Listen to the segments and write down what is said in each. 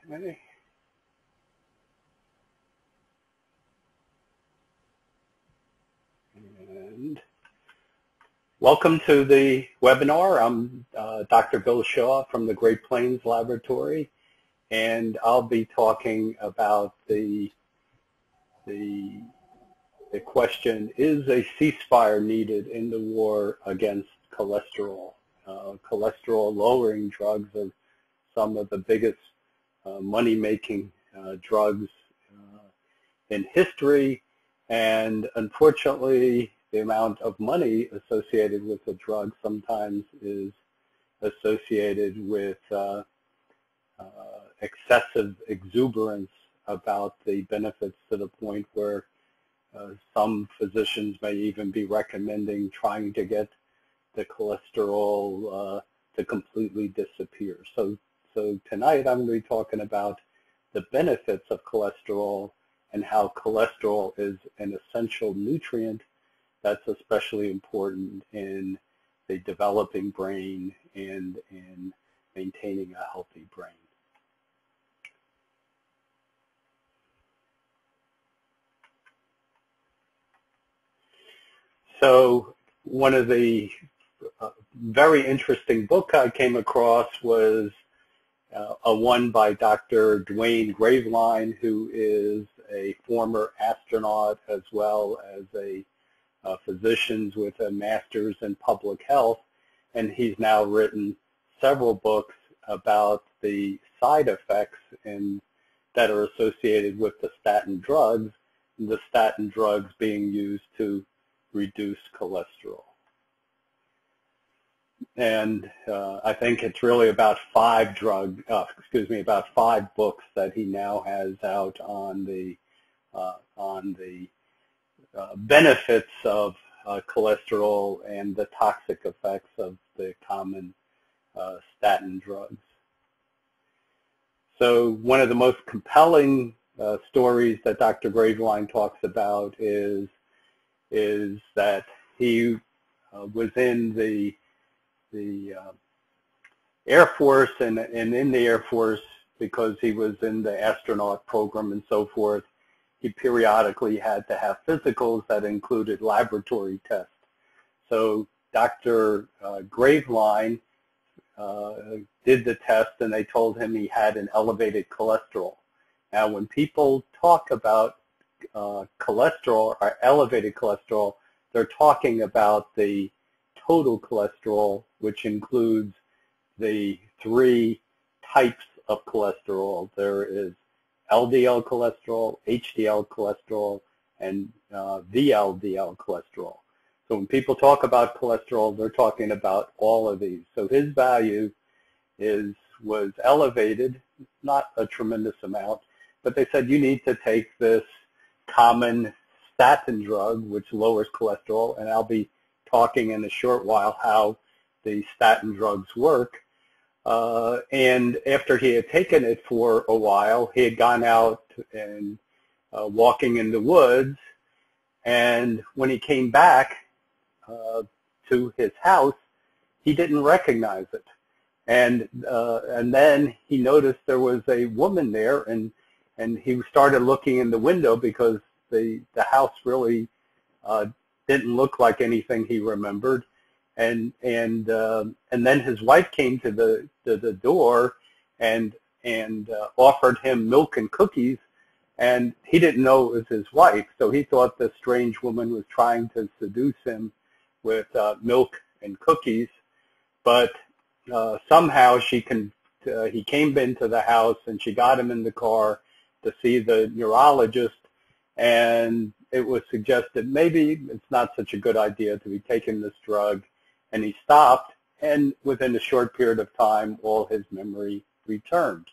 Okay. And welcome to the webinar. I'm Dr. Bill Shaw from the Great Plains Laboratory, and I'll be talking about the question, is a ceasefire needed in the war against cholesterol? Cholesterol-lowering drugs are some of the biggest money-making drugs in history, and unfortunately, the amount of money associated with the drug sometimes is associated with excessive exuberance about the benefits, to the point where some physicians may even be recommending trying to get the cholesterol to completely disappear. So tonight I'm going to be talking about the benefits of cholesterol and how cholesterol is an essential nutrient that's especially important in the developing brain and in maintaining a healthy brain. So one of the very interesting book I came across was a one by Dr. Dwayne Graveline, who is a former astronaut as well as a physician with a master's in public health, and he's now written several books about the side effects that are associated with the statin drugs, and the statin drugs being used to reduce cholesterol. And I think it's really about five books that he now has out on the benefits of cholesterol and the toxic effects of the common statin drugs. So one of the most compelling stories that Dr. Graveline talks about is that he was in the Air Force, and in the Air Force, because he was in the astronaut program and so forth, he periodically had to have physicals that included laboratory tests. So Dr. Graveline did the test, and they told him he had an elevated cholesterol. Now, when people talk about cholesterol or elevated cholesterol, they're talking about the total cholesterol, which includes the three types of cholesterol. There is LDL cholesterol, HDL cholesterol, and VLDL cholesterol. So when people talk about cholesterol, they're talking about all of these. So his value was elevated, not a tremendous amount, but they said you need to take this common statin drug, which lowers cholesterol, and I'll be talking in a short while how the statin drugs work. And after he had taken it for a while, he had gone out and walking in the woods, and when he came back to his house, he didn't recognize it. And then he noticed there was a woman there, and he started looking in the window because the house really didn't look like anything he remembered. And then his wife came to the door and offered him milk and cookies, and he didn't know it was his wife, so he thought the strange woman was trying to seduce him with milk and cookies. But somehow he came into the house, and she got him in the car to see the neurologist, and it was suggested maybe it's not such a good idea to be taking this drug. And he stopped, and within a short period of time, all his memory returned.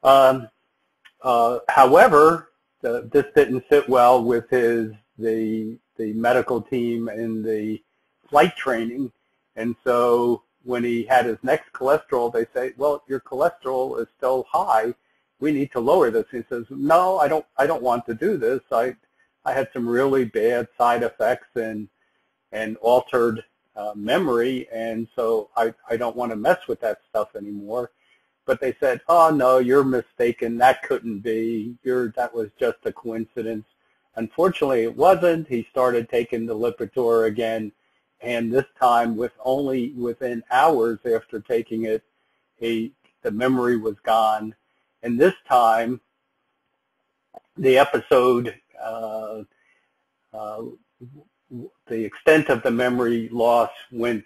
However, this didn't sit well with the medical team in the flight training, and so when he had his next cholesterol, they say, "Well, your cholesterol is still high. We need to lower this." He says, "No, I don't want to do this. I had some really bad side effects and altered memory, and so I don't want to mess with that stuff anymore." but they said, oh, no, you're mistaken. That couldn't be. That was just a coincidence. Unfortunately, it wasn't. He started taking the Lipitor again, and this time, only within hours after taking it, the memory was gone. And this time, the episode, the extent of the memory loss went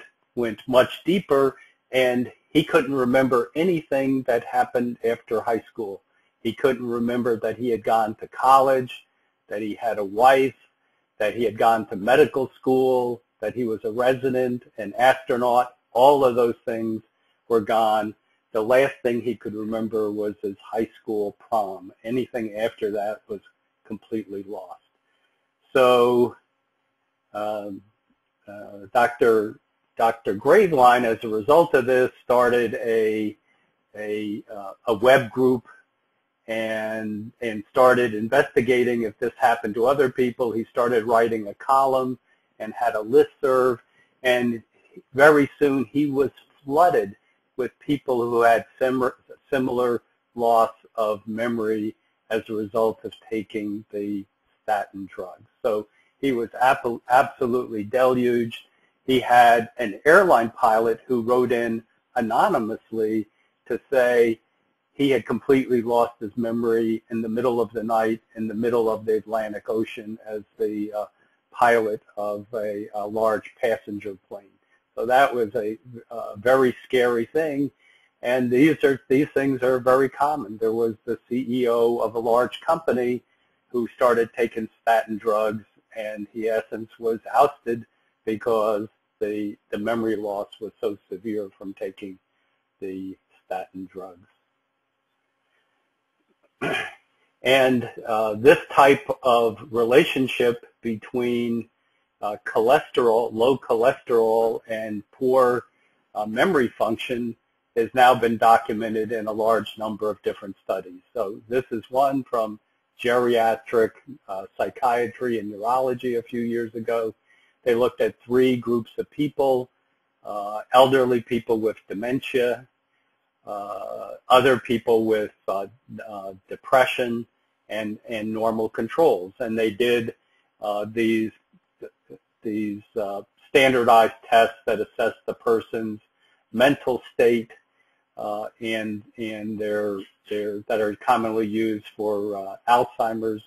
much deeper, and he couldn't remember anything that happened after high school. He couldn't remember that he had gone to college, that he had a wife, that he had gone to medical school, that he was a resident, an astronaut. All of those things were gone. The last thing he could remember was his high school prom. Anything after that was completely lost. So Dr. Graveline, as a result of this, started a web group and started investigating if this happened to other people. He started writing a column and had a listserv, and very soon he was flooded with people who had similar loss of memory as a result of taking the statin drugs. So he was absolutely deluged. He had an airline pilot who wrote in anonymously to say he had completely lost his memory in the middle of the night in the middle of the Atlantic Ocean as the pilot of a large passenger plane. So that was a very scary thing, and these things are very common. There was the CEO of a large company who started taking statin drugs, and he, in essence, was ousted because the memory loss was so severe from taking the statin drugs. And this type of relationship between cholesterol, low cholesterol, and poor memory function has now been documented in a large number of different studies. So this is one from geriatric psychiatry and neurology a few years ago. They looked at 3 groups of people: elderly people with dementia, other people with depression, and normal controls. And they did these standardized tests that assess the person's mental state and that are commonly used for Alzheimer's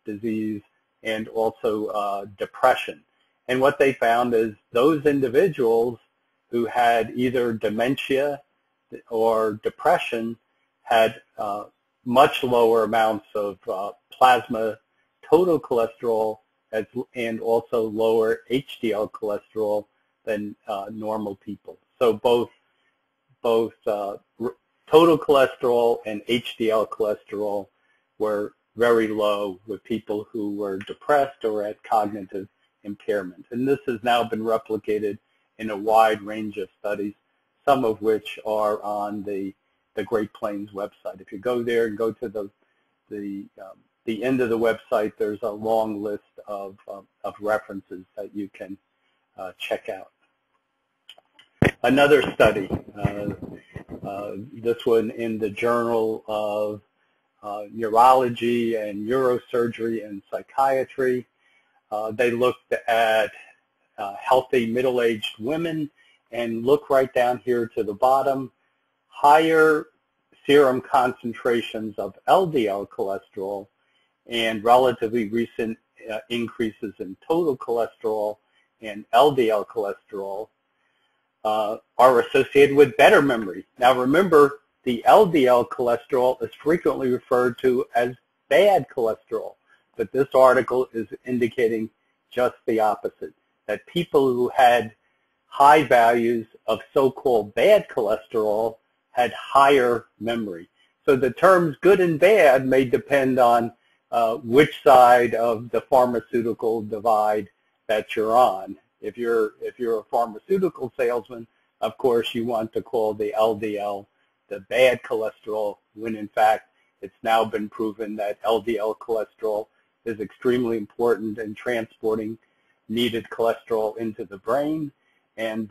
disease and also depression. And what they found is those individuals who had either dementia or depression had much lower amounts of plasma total cholesterol and also lower HDL cholesterol than normal people. So both total cholesterol and HDL cholesterol were very low with people who were depressed or had cognitive impairment. And this has now been replicated in a wide range of studies, some of which are on the Great Plains website. If you go there and go to the end of the website, there's a long list of references that you can check out. Another study, this one in the Journal of Neurology and Neurosurgery and Psychiatry. They looked at healthy middle-aged women, and look right down here to the bottom. Higher serum concentrations of LDL cholesterol and relatively recent increases in total cholesterol and LDL cholesterol are associated with better memory. Now remember, the LDL cholesterol is frequently referred to as bad cholesterol, but this article is indicating just the opposite, that people who had high values of so-called bad cholesterol had higher memory. So the terms good and bad may depend on which side of the pharmaceutical divide that you're on. If you're a pharmaceutical salesman, of course you want to call the LDL the bad cholesterol, when in fact it's now been proven that LDL cholesterol is extremely important in transporting needed cholesterol into the brain, and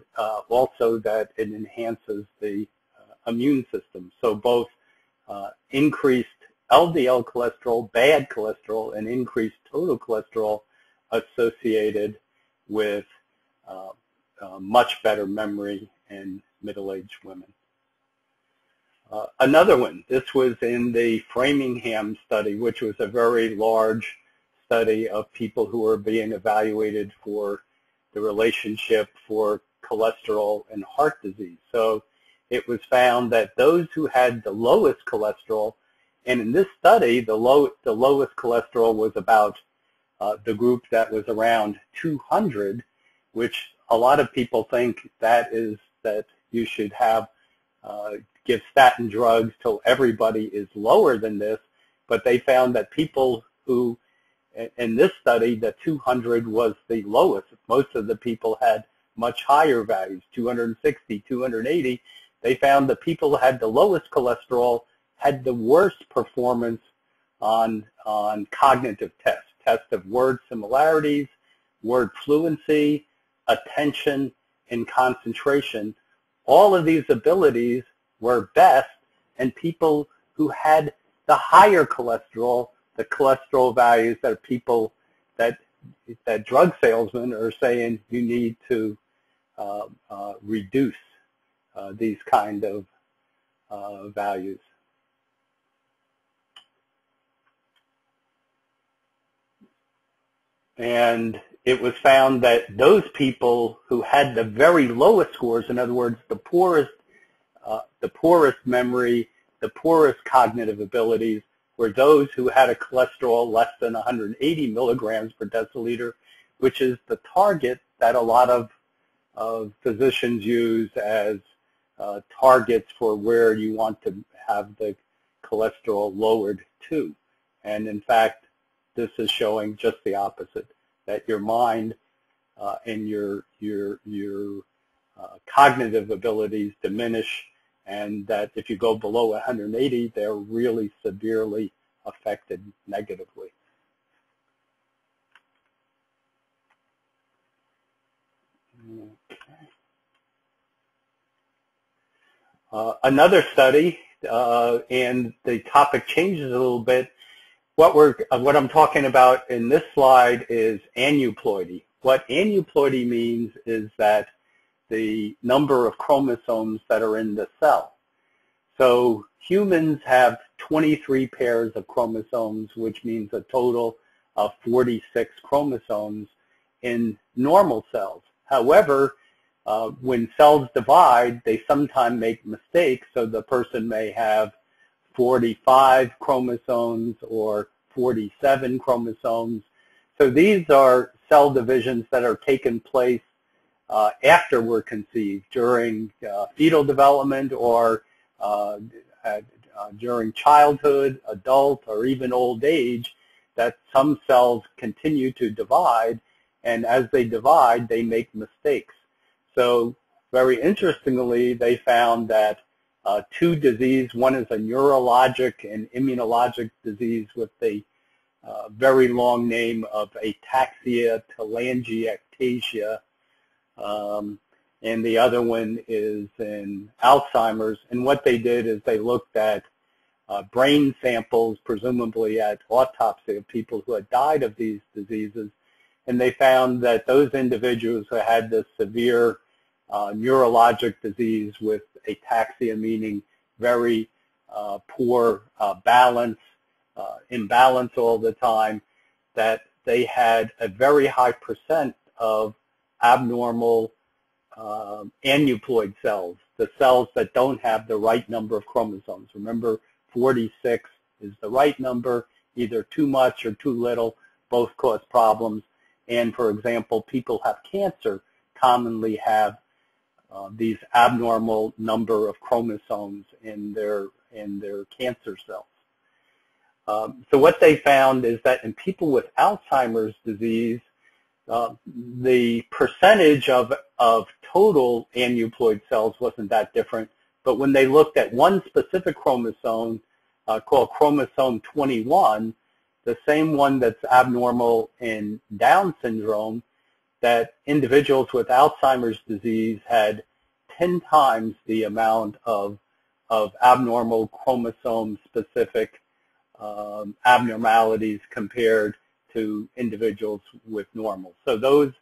also that it enhances the immune system. So both increased LDL cholesterol, bad cholesterol, and increased total cholesterol associated with much better memory in middle-aged women. Another one, this was in the Framingham study, which was a very large study of people who were being evaluated for the relationship for cholesterol and heart disease. So it was found that those who had the lowest cholesterol, and in this study, the lowest cholesterol was about the group that was around 200, which a lot of people think that is that you should have give statin drugs till everybody is lower than this, but they found that people who, in this study, the 200 was the lowest. Most of the people had much higher values, 260, 280. They found the people who had the lowest cholesterol had the worst performance on cognitive tests of word similarities, word fluency, attention, and concentration. All of these abilities were best in people who had the higher cholesterol, the cholesterol values that people that drug salesmen are saying you need to reduce these kind of values. And it was found that those people who had the very lowest scores, in other words, the poorest memory, the poorest cognitive abilities, were those who had a cholesterol less than 180 milligrams per deciliter, which is the target that a lot of physicians use as targets for where you want to have the cholesterol lowered to. And in fact, this is showing just the opposite, that your mind and your cognitive abilities diminish, and that if you go below 180, they're really severely affected negatively. Okay. Another study, and the topic changes a little bit. What I'm talking about in this slide is aneuploidy. What aneuploidy means is that the number of chromosomes that are in the cell. So humans have 23 pairs of chromosomes, which means a total of 46 chromosomes in normal cells. However, when cells divide, they sometimes make mistakes, so the person may have 45 chromosomes or 47 chromosomes. So these are cell divisions that are taking place after we're conceived, during fetal development, or during childhood, adult, or even old age, that some cells continue to divide, and as they divide, they make mistakes. So very interestingly, they found that two diseases, one is a neurologic and immunologic disease with a very long name of ataxia telangiectasia, and the other one is in Alzheimer's. And what they did is they looked at brain samples, presumably at autopsy, of people who had died of these diseases, and they found that those individuals who had this severe neurologic disease with ataxia, meaning very poor balance, imbalance all the time, that they had a very high percent of abnormal aneuploid cells, the cells that don't have the right number of chromosomes. Remember, 46 is the right number. Either too much or too little both cause problems. And for example, people who have cancer commonly have these abnormal number of chromosomes in their cancer cells. So what they found is that in people with Alzheimer's disease, the percentage of total aneuploid cells wasn't that different, but when they looked at one specific chromosome called chromosome 21, the same one that's abnormal in Down syndrome, that individuals with Alzheimer's disease had 10 times the amount of of abnormal chromosome-specific abnormalities compared to individuals with normal. So those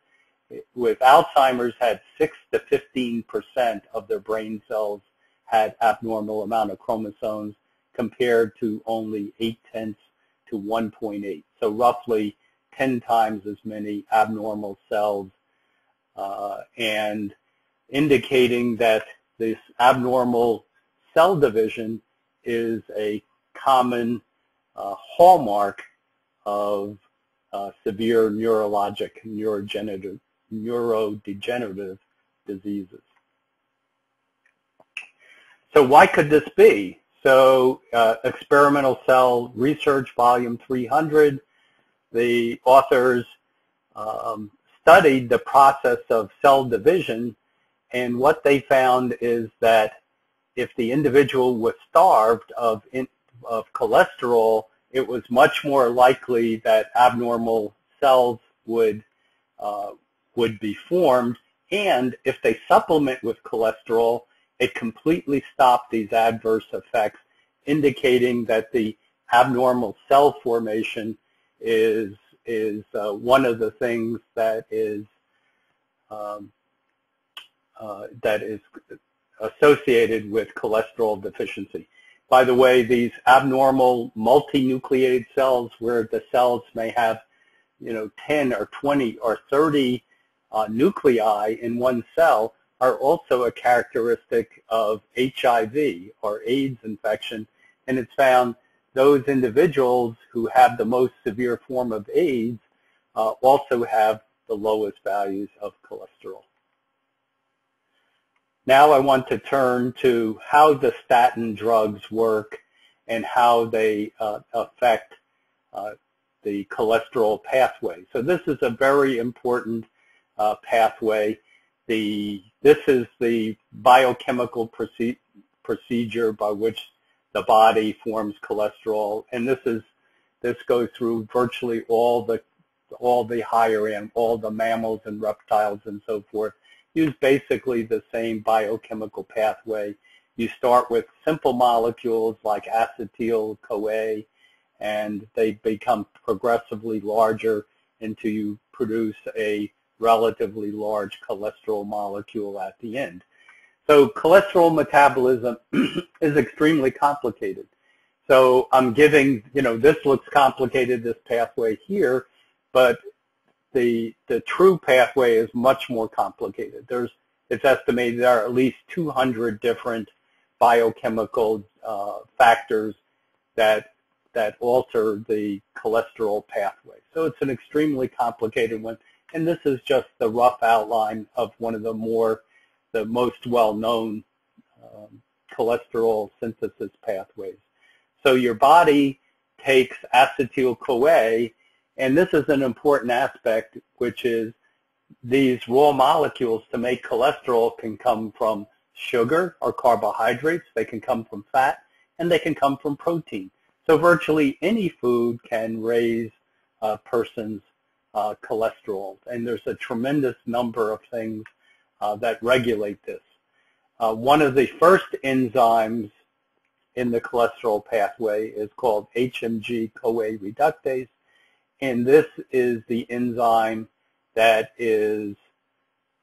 with Alzheimer's had 6 to 15% of their brain cells had abnormal amount of chromosomes compared to only 0.8 to 1.8. So roughly 10 times as many abnormal cells, and indicating that this abnormal cell division is a common hallmark of severe neurologic, neurodegenerative diseases. So why could this be? So Experimental Cell Research, Volume 300, the authors studied the process of cell division, and what they found is that if the individual was starved of cholesterol, it was much more likely that abnormal cells would be formed, and if they supplement with cholesterol, it completely stopped these adverse effects, indicating that the abnormal cell formation is one of the things that is associated with cholesterol deficiency. By the way, these abnormal multinucleated cells, where the cells may have 10 or 20 or 30 nuclei in one cell, are also a characteristic of HIV or AIDS infection, and it's found those individuals who have the most severe form of AIDS also have the lowest values of cholesterol. Now I want to turn to how the statin drugs work and how they affect the cholesterol pathway. So this is a very important pathway. This is the biochemical procedure by which the body forms cholesterol, and this goes through virtually all the higher all the mammals and reptiles and so forth. Use basically the same biochemical pathway. You start with simple molecules like acetyl-CoA, and they become progressively larger until you produce a relatively large cholesterol molecule at the end. So cholesterol metabolism is extremely complicated. So I'm giving, this looks complicated, this pathway here, but the true pathway is much more complicated. It's estimated there are at least 200 different biochemical factors that alter the cholesterol pathway. So it's an extremely complicated one, and this is just the rough outline of one of the most well-known cholesterol synthesis pathways. So your body takes acetyl-CoA, and this is an important aspect, which is these raw molecules to make cholesterol can come from sugar or carbohydrates, they can come from fat, and they can come from protein. So virtually any food can raise a person's cholesterol, and there's a tremendous number of things that regulate this. One of the first enzymes in the cholesterol pathway is called HMG-CoA reductase, and this is the enzyme that is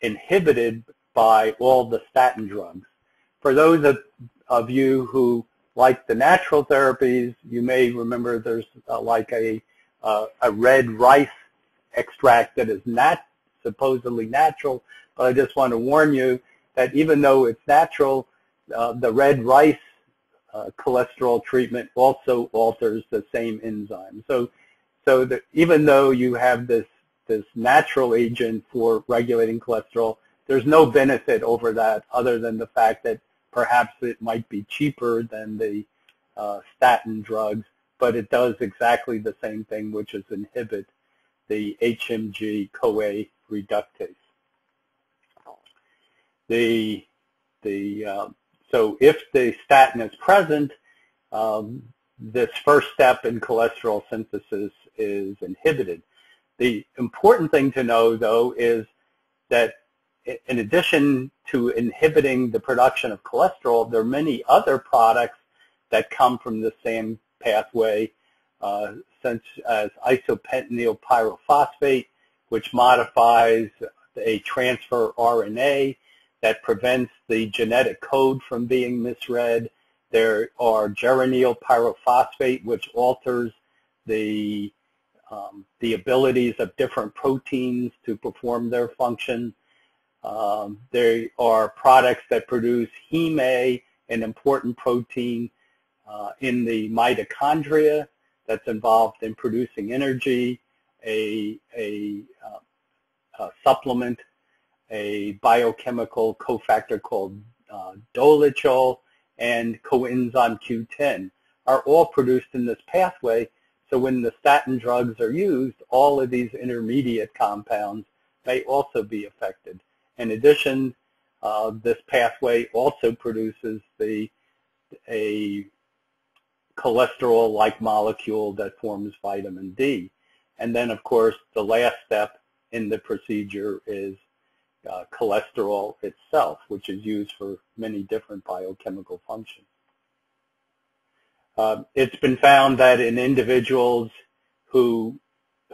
inhibited by all the statin drugs. For those of you who like the natural therapies, you may remember there's like a red rice extract that is supposedly natural, but I just want to warn you that even though it's natural, the red rice cholesterol treatment also alters the same enzyme. So even though you have this natural agent for regulating cholesterol, there's no benefit over that other than the fact that perhaps it might be cheaper than the statin drugs, but it does exactly the same thing, which is inhibit the HMG-CoA reductase. So if the statin is present, this first step in cholesterol synthesis is inhibited. The important thing to know, though, is that in addition to inhibiting the production of cholesterol, there are many other products that come from the same pathway, such as isopentenyl pyrophosphate, which modifies a transfer RNA that prevents the genetic code from being misread. There are geranyl pyrophosphate, which alters the abilities of different proteins to perform their function. There are products that produce heme A, an important protein in the mitochondria that's involved in producing energy, a supplement, a biochemical cofactor called dolitol, and coenzyme Q10 are all produced in this pathway. So when the statin drugs are used, all of these intermediate compounds may also be affected. In addition, this pathway also produces a cholesterol-like molecule that forms vitamin D. And then, of course, the last step in the procedure is cholesterol itself, which is used for many different biochemical functions. It's been found that in individuals who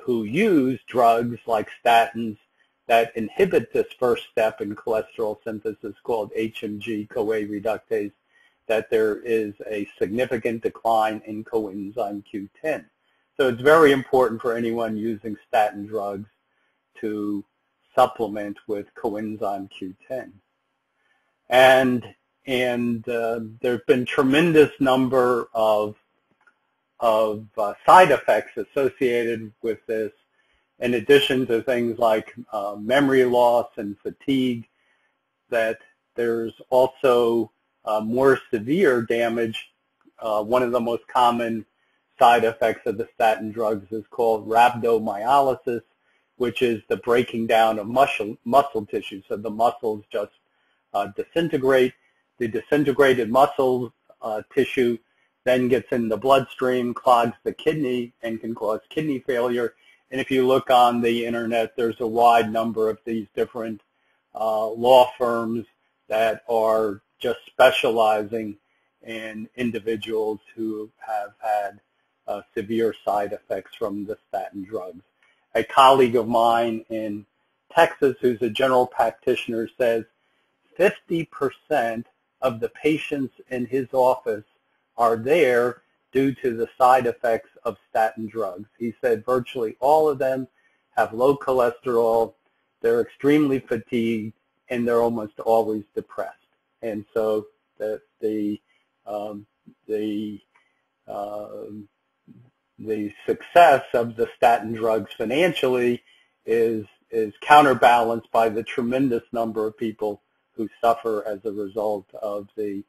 use drugs like statins that inhibit this first step in cholesterol synthesis called HMG-CoA reductase, that there is a significant decline in coenzyme Q10. So it's very important for anyone using statin drugs to supplement with coenzyme Q10. And there have been tremendous number of side effects associated with this, in addition to things like memory loss and fatigue, that there's also more severe damage. One of the most common side effects of the statin drugs is called rhabdomyolysis, which is the breaking down of muscle tissue. So the muscles just disintegrate. The disintegrated muscle tissue then gets in the bloodstream, clogs the kidney, and can cause kidney failure. And if you look on the internet, there's a wide number of these different law firms that are just specializing in individuals who have had severe side effects from the statin drugs. A colleague of mine in Texas, who's a general practitioner, says 50% of the patients in his office are there due to the side effects of statin drugs. He said virtually all of them have low cholesterol, they're extremely fatigued, and they're almost always depressed. And so the success of the statin drugs financially is counterbalanced by the tremendous number of people who suffer as a result of the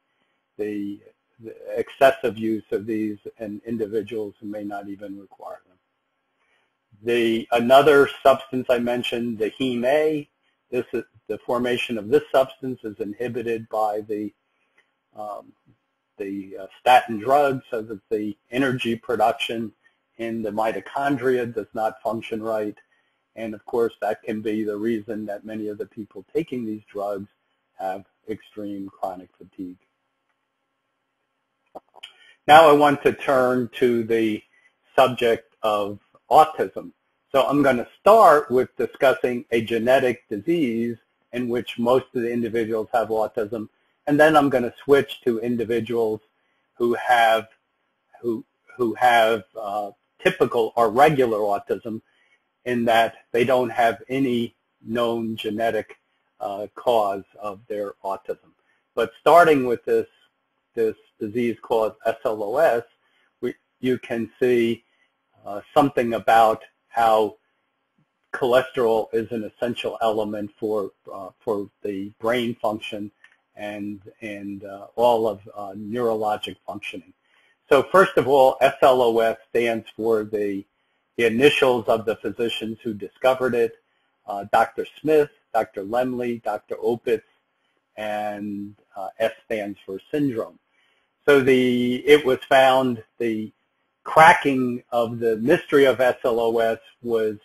excessive use of these in individuals who may not even require them. Another substance I mentioned, the heme A, the formation of this substance is inhibited by the statin drugs, so that the energy production in the mitochondria does not function right. And of course, that can be the reason that many of the people taking these drugs have extreme chronic fatigue. Now I want to turn to the subject of autism. So I'm going to start with discussing a genetic disease in which most of the individuals have autism, and then I'm going to switch to individuals who have typical or regular autism, in that they don't have any known genetic cause of their autism. But starting with this disease called SLOS, you can see something about how cholesterol is an essential element for the brain function and all of neurologic functioning. So first of all, SLOS stands for the initials of the physicians who discovered it, Dr. Smith, Dr. Lemley, Dr. Opitz, and S stands for syndrome. So it was found, the cracking of the mystery of SLOS was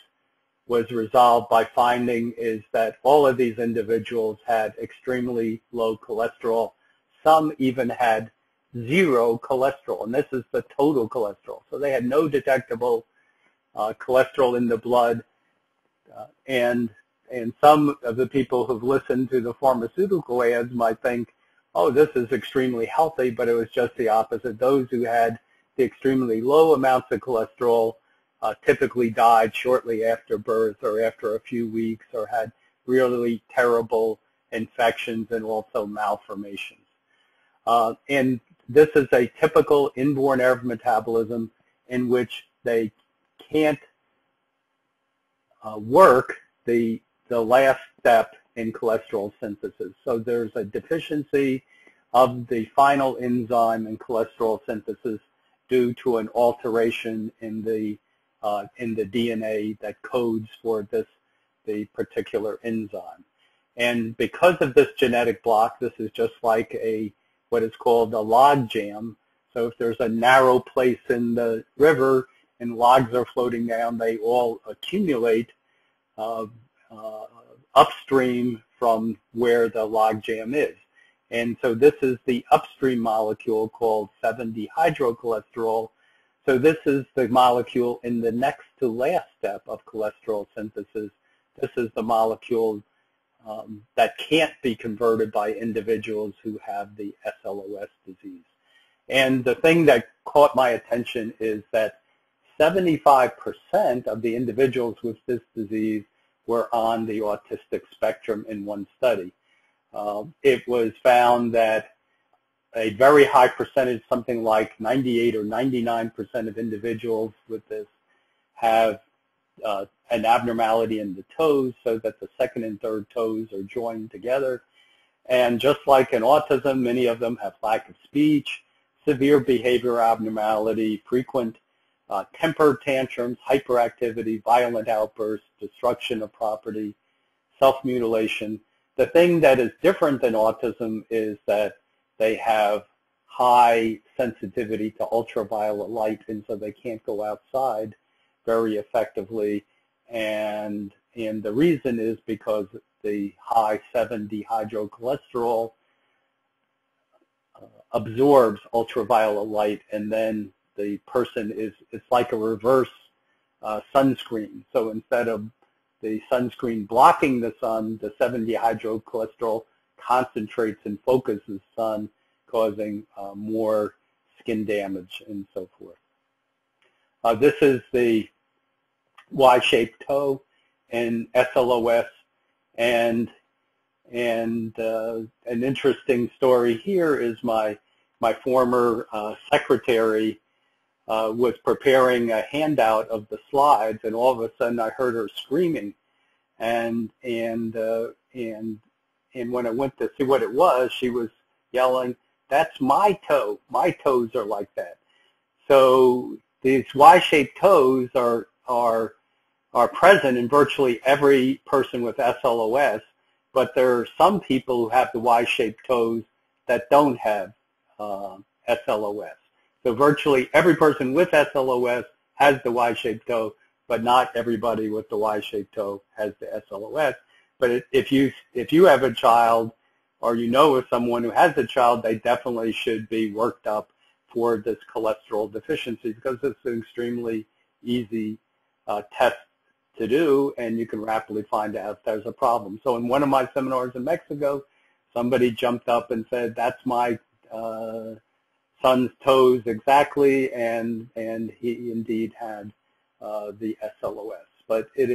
was resolved by finding is that all of these individuals had extremely low cholesterol. Some even had zero cholesterol, and this is the total cholesterol. So they had no detectable cholesterol in the blood, and some of the people who've listened to the pharmaceutical ads might think, oh, this is extremely healthy, but it was just the opposite. Those who had the extremely low amounts of cholesterol typically died shortly after birth or after a few weeks, or had really terrible infections and also malformations. And this is a typical inborn error of metabolism in which they can't work the last step in cholesterol synthesis. So there's a deficiency of the final enzyme in cholesterol synthesis due to an alteration in the DNA that codes for the particular enzyme. And because of this genetic block, this is just like what is called a log jam. So if there's a narrow place in the river and logs are floating down, they all accumulate upstream from where the log jam is. And so this is the upstream molecule called 7-dehydrocholesterol. So this is the molecule in the next to last step of cholesterol synthesis. This is the molecule that can't be converted by individuals who have the SLOS disease. And the thing that caught my attention is that 75% of the individuals with this disease were on the autistic spectrum in one study. It was found that a very high percentage, something like 98 or 99% of individuals with this have an abnormality in the toes, so that the second and third toes are joined together. And just like in autism, many of them have lack of speech, severe behavior abnormality, frequent temper tantrums, hyperactivity, violent outbursts, destruction of property, self-mutilation. The thing that is different than autism is that they have high sensitivity to ultraviolet light, and so they can't go outside very effectively. And the reason is because the high 7-dehydrocholesterol absorbs ultraviolet light, and then the person it's like a reverse sunscreen. So instead of the sunscreen blocking the sun, the 7-dehydrocholesterol concentrates and focuses sun, causing more skin damage and so forth. This is the Y-shaped toe in SLOS, and an interesting story here is my former secretary was preparing a handout of the slides, and all of a sudden I heard her screaming, and when I went to see what it was, she was yelling, "That's my toe. My toes are like that." So these Y-shaped toes are present in virtually every person with SLOS, but there are some people who have the Y-shaped toes that don't have SLOS. So virtually every person with SLOS has the Y-shaped toe, but not everybody with the Y-shaped toe has the SLOS. But if you have a child, or you know of someone who has a child, they definitely should be worked up for this cholesterol deficiency, because it's an extremely easy test to do, and you can rapidly find out if there's a problem. So in one of my seminars in Mexico, somebody jumped up and said, "That's my son's toes exactly," and he indeed had the SLOS. But it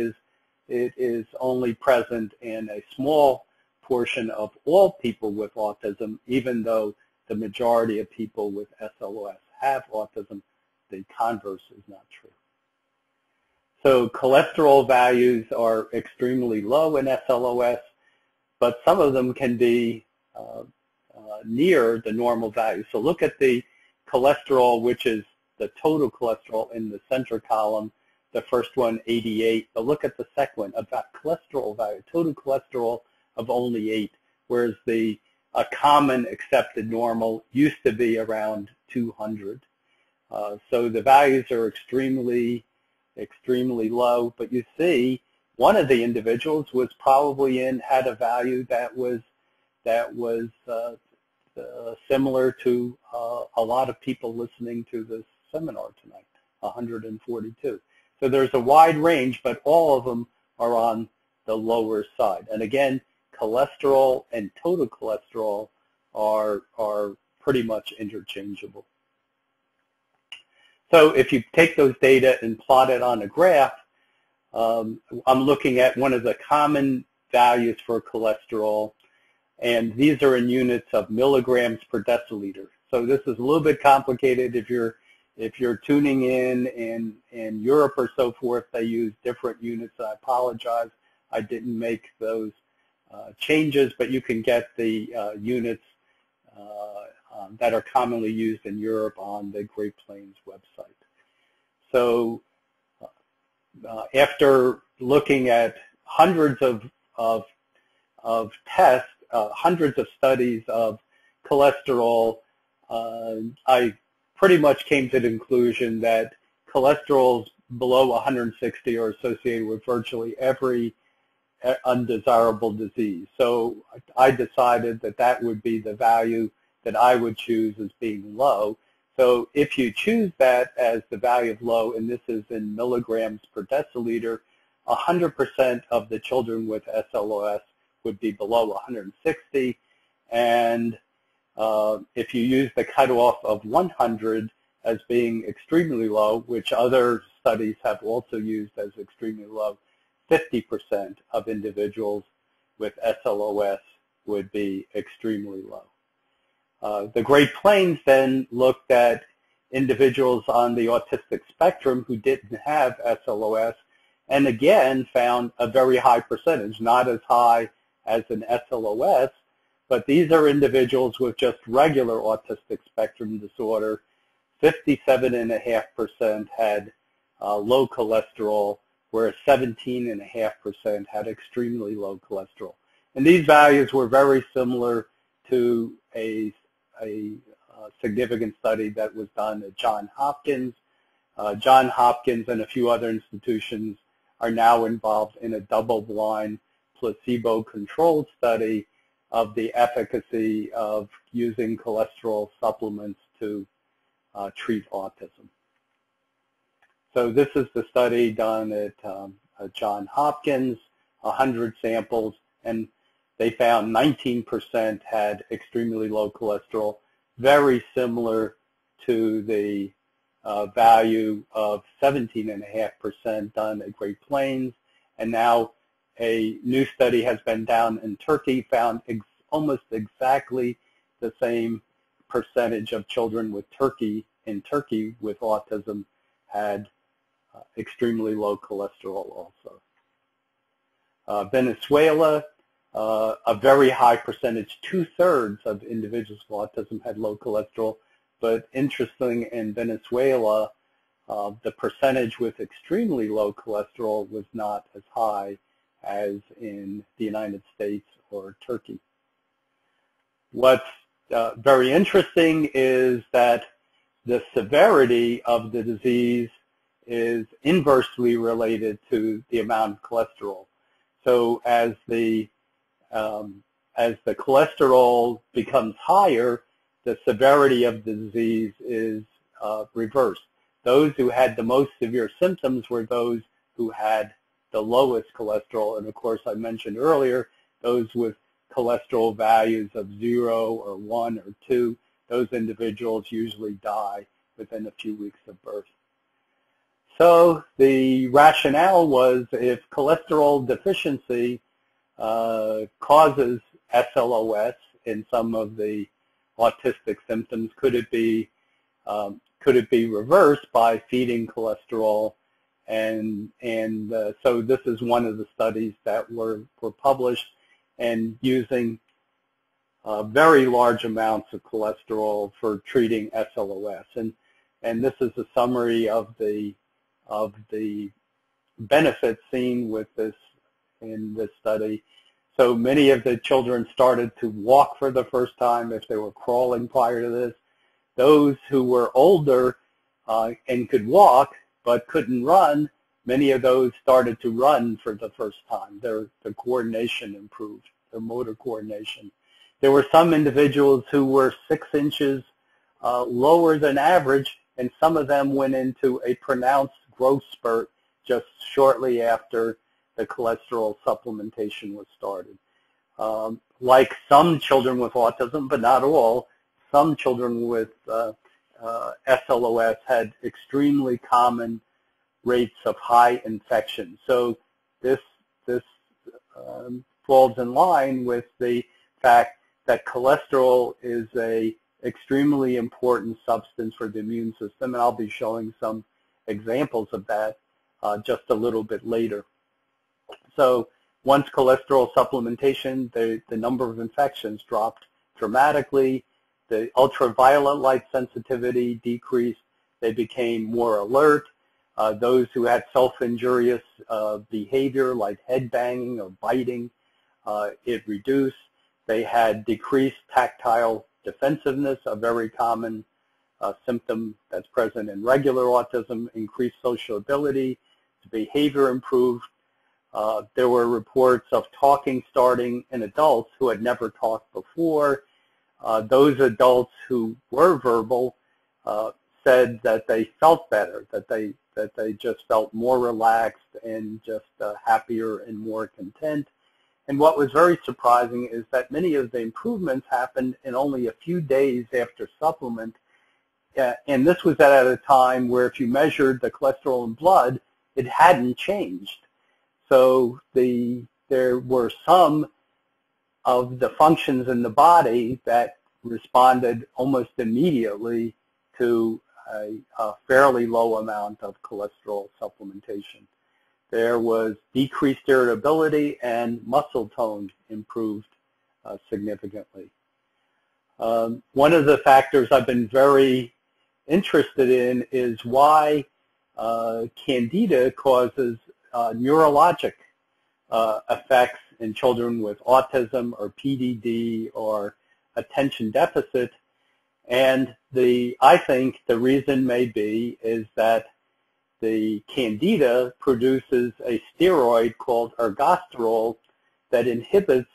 is only present in a small portion of all people with autism, even though the majority of people with SLOS have autism. The converse is not true. So cholesterol values are extremely low in SLOS, but some of them can be near the normal value. So look at the cholesterol, which is the total cholesterol in the center column. The first one, 88, but look at the second one, about cholesterol value, total cholesterol of only 8, whereas a common accepted normal used to be around 200. So the values are extremely low, but you see one of the individuals was probably had a value that was similar to a lot of people listening to this seminar tonight, 142. So there's a wide range, but all of them are on the lower side. And again, cholesterol and total cholesterol are pretty much interchangeable. So if you take those data and plot it on a graph, I'm looking at one of the common values for cholesterol, and these are in units of milligrams per deciliter. So this is a little bit complicated. If you're tuning in Europe or so forth, they use different units. I apologize, I didn't make those changes, but you can get the units that are commonly used in Europe on the Great Plains website. So after looking at hundreds of tests, hundreds of studies of cholesterol, I pretty much came to the conclusion that cholesterols below 160 are associated with virtually every undesirable disease. So I decided that that would be the value that I would choose as being low. So if you choose that as the value of low, and this is in milligrams per deciliter, 100% of the children with SLOS would be below 160. And if you use the cutoff of 100 as being extremely low, which other studies have also used as extremely low, 50% of individuals with SLOS would be extremely low. The Great Plains then looked at individuals on the autistic spectrum who didn't have SLOS, and again found a very high percentage, not as high as an SLOS, but these are individuals with just regular autistic spectrum disorder. 57.5% had low cholesterol, whereas 17.5% had extremely low cholesterol. And these values were very similar to a significant study that was done at Johns Hopkins. Johns Hopkins and a few other institutions are now involved in a double-blind, placebo-controlled study of the efficacy of using cholesterol supplements to treat autism. So this is the study done at Johns Hopkins, 100 samples, and they found 19% had extremely low cholesterol, very similar to the value of 17.5% done at Great Plains. And now a new study has been done in Turkey, found almost exactly the same percentage of children with in Turkey with autism had extremely low cholesterol also. Venezuela, a very high percentage, 2/3 of individuals with autism had low cholesterol, but interesting, in Venezuela, the percentage with extremely low cholesterol was not as high as in the United States or Turkey. What's very interesting is that the severity of the disease is inversely related to the amount of cholesterol. So as the cholesterol becomes higher, the severity of the disease is reversed. Those who had the most severe symptoms were those who had the lowest cholesterol, and of course I mentioned earlier, those with cholesterol values of 0 or 1 or 2, those individuals usually die within a few weeks of birth. So the rationale was, if cholesterol deficiency causes SLOS in some of the autistic symptoms, could it be reversed by feeding cholesterol? And so this is one of the studies that were published, and using very large amounts of cholesterol for treating SLOS. And this is a summary of the benefits seen with this in this study. So many of the children started to walk for the first time if they were crawling prior to this. Those who were older and could walk but couldn't run, many of those started to run for the first time. Their coordination improved, their motor coordination. There were some individuals who were 6 inches lower than average, and some of them went into a pronounced growth spurt just shortly after the cholesterol supplementation was started. Like some children with autism, but not all, some children with SLOS had extremely common rates of high infection. So this falls in line with the fact that cholesterol is a extremely important substance for the immune system, and I'll be showing some examples of that just a little bit later. So once cholesterol supplementation, the number of infections dropped dramatically. The ultraviolet light sensitivity decreased. They became more alert. Those who had self-injurious behavior like head banging or biting, it reduced. They had decreased tactile defensiveness, a very common symptom that's present in regular autism, increased sociability, behavior improved. There were reports of talking starting in adults who had never talked before. Those adults who were verbal said that they felt better, that they just felt more relaxed and just happier and more content. And what was very surprising is that many of the improvements happened in only a few days after supplement. And this was at a time where if you measured the cholesterol in blood, it hadn't changed. So there were some of the functions in the body that responded almost immediately to a fairly low amount of cholesterol supplementation. There was decreased irritability, and muscle tone improved significantly. One of the factors I've been very interested in is why Candida causes neurologic effects in children with autism or PDD or attention deficit. And I think the reason may be is that the Candida produces a steroid called ergosterol that inhibits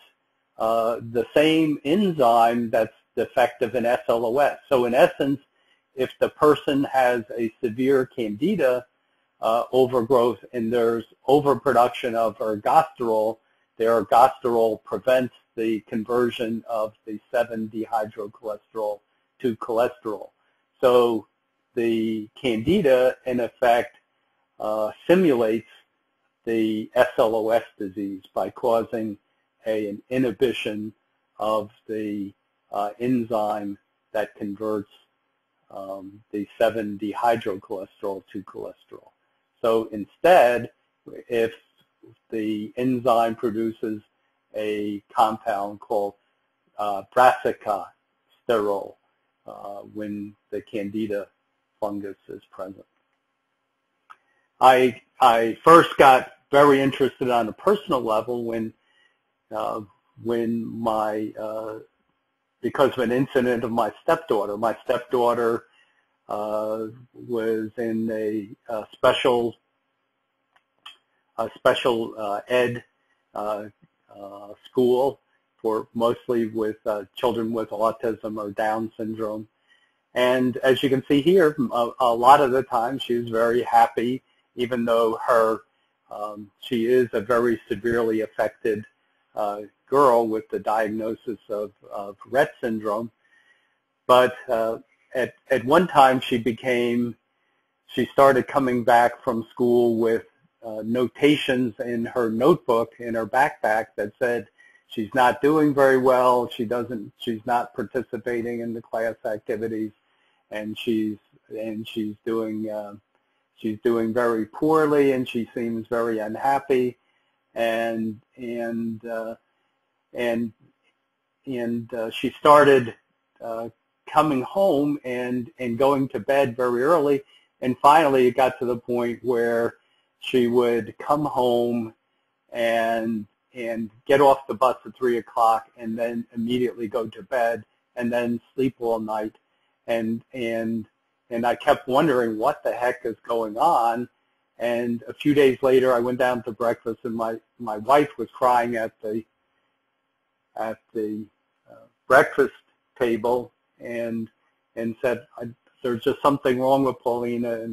the same enzyme that's defective in SLOS. So in essence, if the person has a severe Candida overgrowth and there's overproduction of ergosterol, the ergosterol prevents the conversion of the 7-dehydrocholesterol to cholesterol. So the Candida, in effect, simulates the SLOS disease by causing an inhibition of the enzyme that converts the 7-dehydrocholesterol to cholesterol. So instead, if the enzyme produces a compound called brassicasterol when the Candida fungus is present. I first got very interested on a personal level when because of an incident of my stepdaughter. My stepdaughter was in a special ed school for mostly with children with autism or Down syndrome. And as you can see here, a lot of the time she was very happy, even though she is a very severely affected girl with the diagnosis of Rett syndrome. But at one time she started coming back from school with notations in her notebook, in her backpack, that said she's not doing very well, she's not participating in the class activities, and she's doing very poorly, and she seems very unhappy, and she started coming home and going to bed very early, and finally it got to the point where she would come home and get off the bus at 3 o'clock and then immediately go to bed and then sleep all night. And I kept wondering what the heck is going on. And a few days later, I went down to breakfast, and my wife was crying at the breakfast table and said, there's just something wrong with Paulina,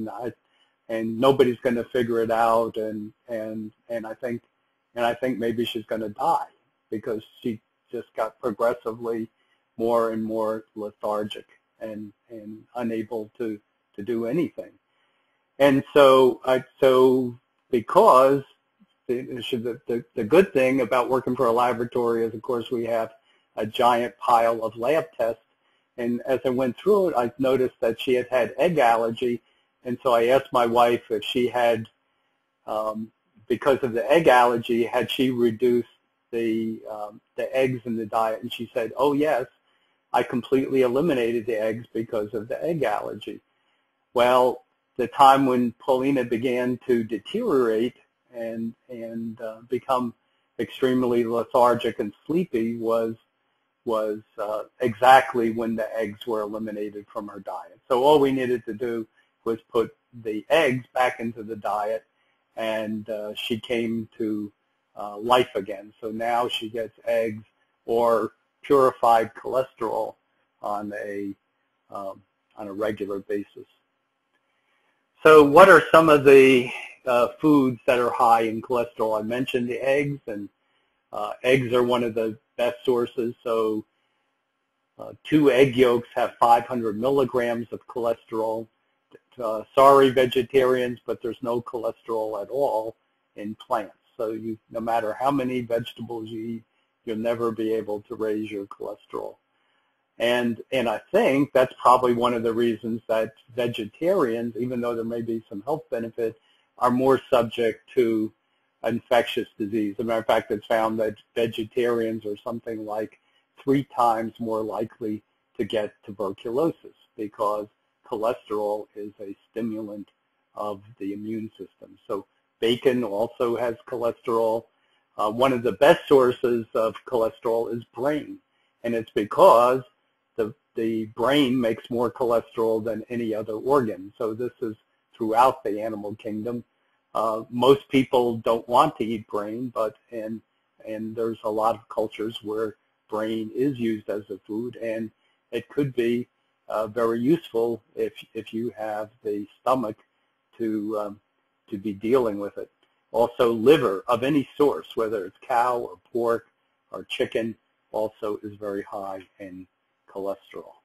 and nobody's going to figure it out, and I think maybe she's going to die, because she just got progressively more and more lethargic and unable to do anything. And so because the good thing about working for a laboratory is, of course, we have a giant pile of lab tests. And as I went through it, I noticed that she had egg allergy. And so I asked my wife if she had, because of the egg allergy, had she reduced the eggs in the diet? And she said, oh, yes, I completely eliminated the eggs because of the egg allergy. Well, the time when Paulina began to deteriorate and become extremely lethargic and sleepy was exactly when the eggs were eliminated from her diet. So all we needed to do was put the eggs back into the diet, and she came to life again. So now she gets eggs or purified cholesterol on a regular basis. So what are some of the foods that are high in cholesterol? I mentioned the eggs, and eggs are one of the best sources. So 2 egg yolks have 500 milligrams of cholesterol. Sorry, vegetarians, but there's no cholesterol at all in plants. So no matter how many vegetables you eat, you'll never be able to raise your cholesterol. And I think that's probably one of the reasons that vegetarians, even though there may be some health benefit, are more subject to infectious disease. As a matter of fact, it's found that vegetarians are something like 3 times more likely to get tuberculosis, because cholesterol is a stimulant of the immune system. So bacon also has cholesterol. One of the best sources of cholesterol is brain, and it's because the brain makes more cholesterol than any other organ. So this is throughout the animal kingdom. Most people don't want to eat brain, and there's a lot of cultures where brain is used as a food, and it could be very useful if you have the stomach to be dealing with it. Also, liver of any source, whether it's cow or pork or chicken, also is very high in cholesterol.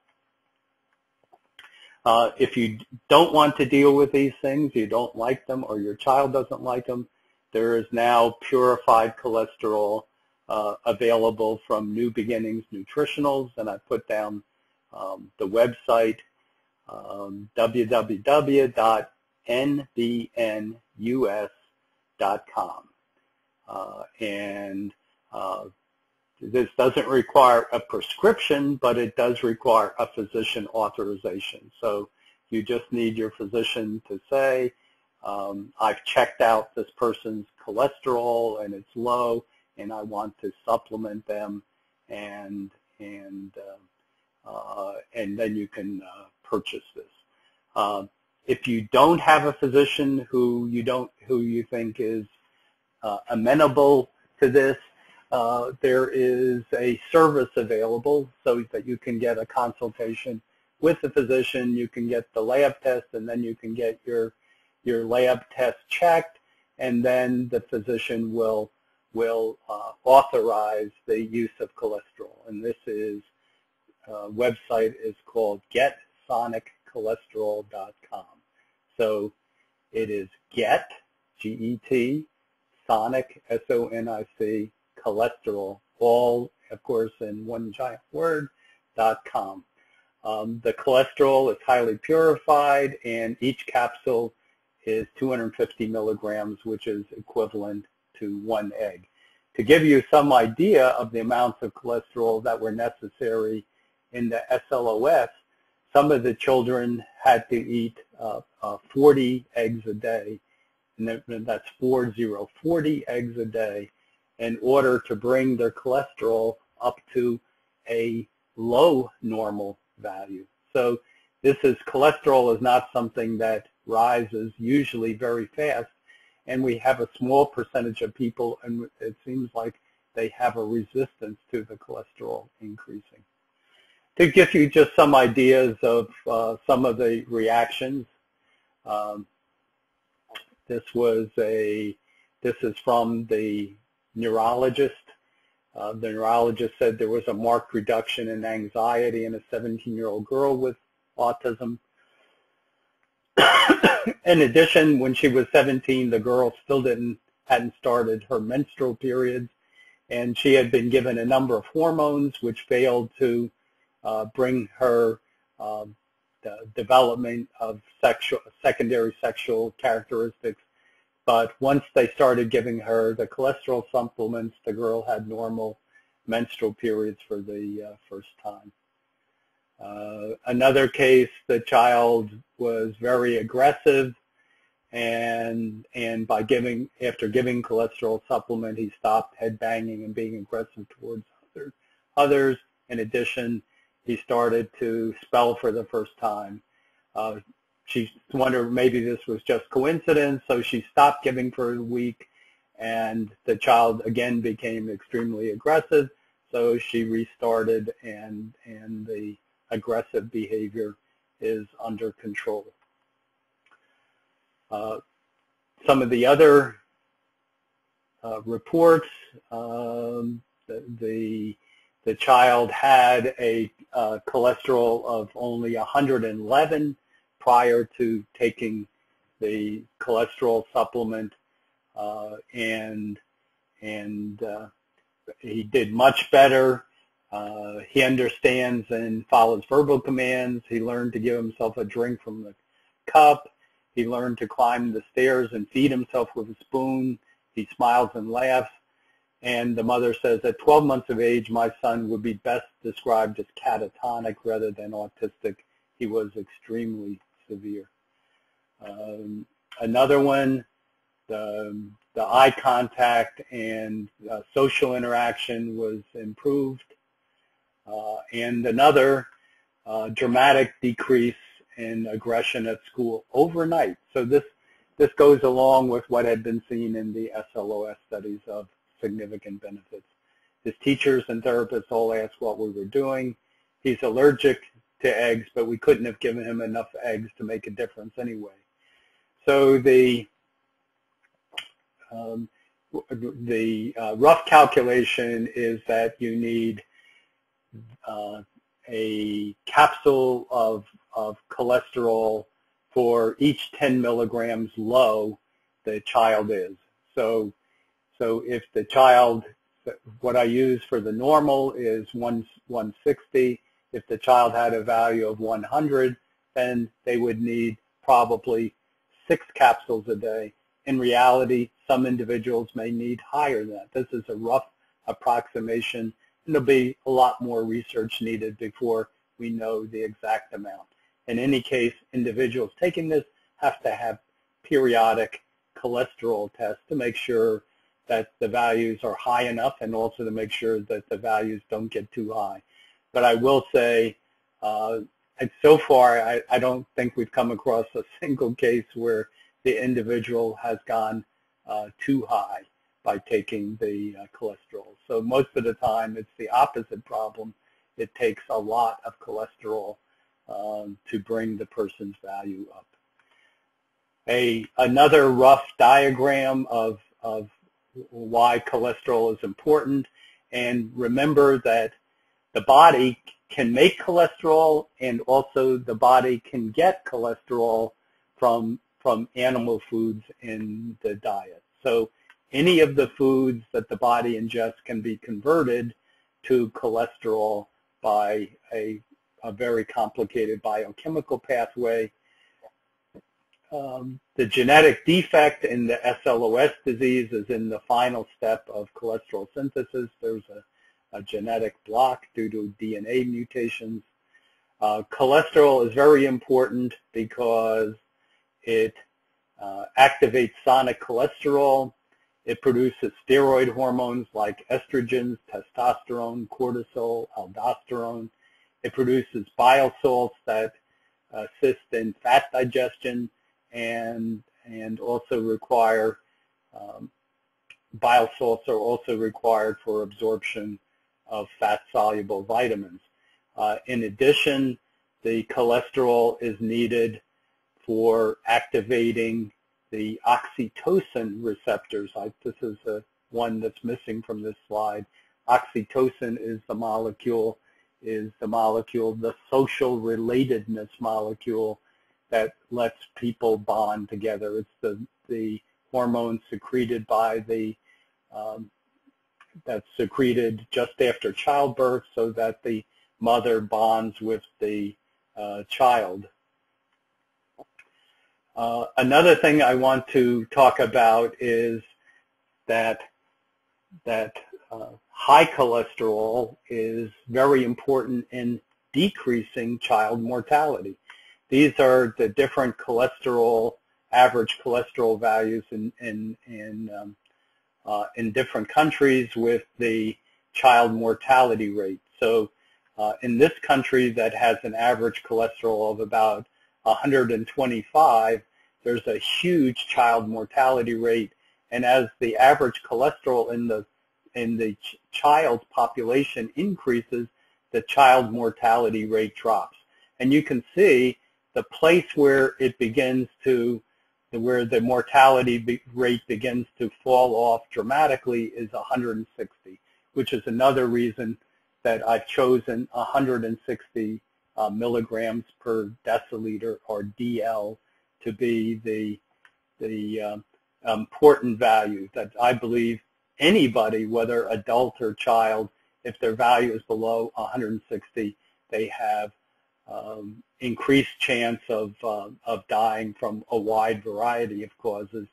If you don't want to deal with these things, you don't like them, or your child doesn't like them, there is now purified cholesterol available from New Beginnings Nutritionals, and I put down the website, www.nbnus.com. This doesn't require a prescription, but it does require a physician authorization. So you just need your physician to say, I've checked out this person's cholesterol and it's low, and I want to supplement them, and then you can purchase this. If you don't have a physician who you think is amenable to this, there is a service available so that you can get a consultation with the physician. You can get the lab test, and then you can get your lab test checked, and then the physician will authorize the use of cholesterol. And this website is called GetSonicCholesterol.com. So it is Get, G-E-T, Sonic, S-O-N-I-C, cholesterol, all, of course, in one giant word, .com. The cholesterol is highly purified, and each capsule is 250 milligrams, which is equivalent to 1 egg. To give you some idea of the amounts of cholesterol that were necessary in the SLOS, some of the children had to eat 40 eggs a day, and that's 40 eggs a day, in order to bring their cholesterol up to a low normal value. So cholesterol is not something that rises usually very fast. and we have a small percentage of people, and it seems like they have a resistance to the cholesterol increasing. To give you just some ideas of some of the reactions, this is from the neurologist. The neurologist said there was a marked reduction in anxiety in a 17-year-old girl with autism. In addition, when she was 17, the girl still hadn't started her menstrual periods, and she had been given a number of hormones which failed to bring her the development of secondary sexual characteristics. But once they started giving her the cholesterol supplements, the girl had normal menstrual periods for the first time. Another case, the child was very aggressive, and after giving cholesterol supplement, he stopped head banging and being aggressive towards others. In addition, he started to spell for the first time. She wondered maybe this was just coincidence, so she stopped giving for a week, and the child again became extremely aggressive, so she restarted, and the aggressive behavior is under control. Some of the other reports, the child had a cholesterol of only 111 prior to taking the cholesterol supplement, and he did much better. He understands and follows verbal commands. He learned to give himself a drink from the cup. He learned to climb the stairs and feed himself with a spoon. He smiles and laughs. And the mother says, at 12 months of age, my son would be best described as catatonic rather than autistic. He was extremely severe. Another one, the eye contact and social interaction was improved. And another dramatic decrease in aggression at school overnight. So this goes along with what had been seen in the SLOS studies of significant benefits. His teachers and therapists all asked what we were doing. He's allergic to eggs, but we couldn't have given him enough eggs to make a difference anyway. So the rough calculation is that you need a capsule of cholesterol for each 10 milligrams low the child is. So if the child, what I use for the normal is 160. If the child had a value of 100, then they would need probably 6 capsules a day. In reality, some individuals may need higher than that. This is a rough approximation, and there'll be a lot more research needed before we know the exact amount. In any case, individuals taking this have to have periodic cholesterol tests to make sure that the values are high enough, and also to make sure that the values don't get too high. But I will say, so far, I don't think we've come across a single case where the individual has gone too high by taking the cholesterol. So most of the time, it's the opposite problem. It takes a lot of cholesterol to bring the person's value up. Another rough diagram of why cholesterol is important, and remember that the body can make cholesterol, and also the body can get cholesterol from animal foods in the diet. So any of the foods that the body ingests can be converted to cholesterol by a very complicated biochemical pathway. The genetic defect in the SLOS disease is in the final step of cholesterol synthesis. There's a genetic block due to DNA mutations. Cholesterol is very important because it activates sonic cholesterol. It produces steroid hormones like estrogens, testosterone, cortisol, aldosterone. It produces bile salts that assist in fat digestion and also require bile salts are also required for absorption of fat-soluble vitamins. In addition, the cholesterol is needed for activating the oxytocin receptors. This is one that's missing from this slide. Oxytocin is the molecule, the social relatedness molecule that lets people bond together. It's the hormone secreted by that's secreted just after childbirth so that the mother bonds with the child. Another thing I want to talk about is that high cholesterol is very important in decreasing child mortality. These are the different average cholesterol values in different countries with the child mortality rate. So in this country that has an average cholesterol of about 125, there's a huge child mortality rate, and as the average cholesterol in the child's population increases, the child mortality rate drops. And you can see the place where it begins to, where the mortality rate begins to fall off dramatically is 160, which is another reason that I've chosen 160 milligrams per deciliter, or DL, to be the important value that I believe anybody, whether adult or child, if their value is below 160, they have increased chance of dying from a wide variety of causes.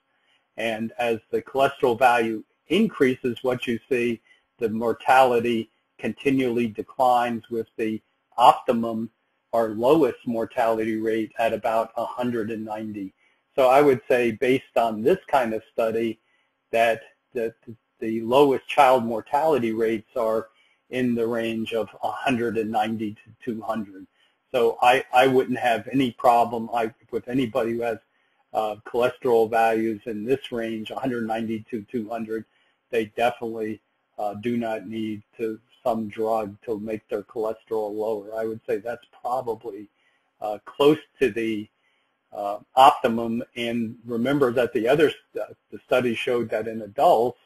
And as the cholesterol value increases, what you see, the mortality continually declines with the optimum or lowest mortality rate at about 190. So I would say, based on this kind of study, that the lowest child mortality rates are in the range of 190 to 200. So I wouldn't have any problem with anybody who has cholesterol values in this range, 190 to 200. They definitely do not need some drug to make their cholesterol lower. I would say that's probably close to the optimum. And remember that the study showed that in adults,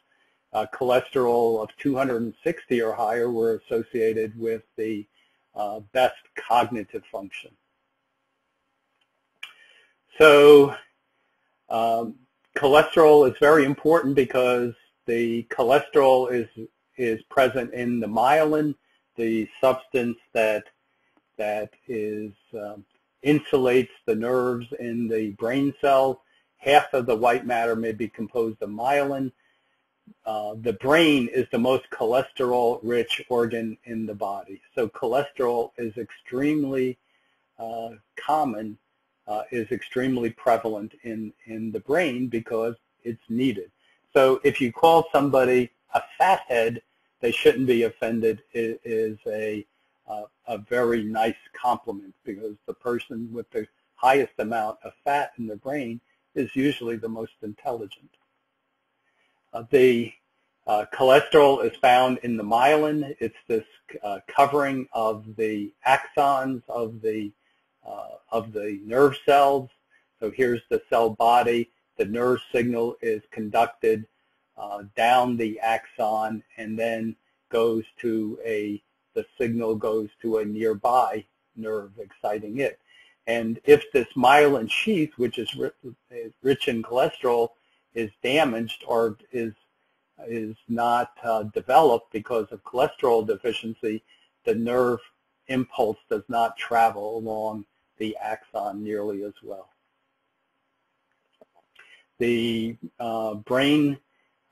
cholesterol of 260 or higher were associated with the best cognitive function. So cholesterol is very important because the cholesterol is present in the myelin, the substance that insulates the nerves in the brain cells. Half of the white matter may be composed of myelin. The brain is the most cholesterol-rich organ in the body. So cholesterol is extremely common, is extremely prevalent in the brain because it's needed. So if you call somebody a fathead, they shouldn't be offended. It is a very nice compliment, because the person with the highest amount of fat in the brain is usually the most intelligent. The cholesterol is found in the myelin. It's this covering of the axons of the nerve cells. So here's the cell body. The nerve signal is conducted down the axon, and then the signal goes to a nearby nerve, exciting it. And if this myelin sheath, which is rich in cholesterol, is damaged or is not developed because of cholesterol deficiency, the nerve impulse does not travel along the axon nearly as well. The brain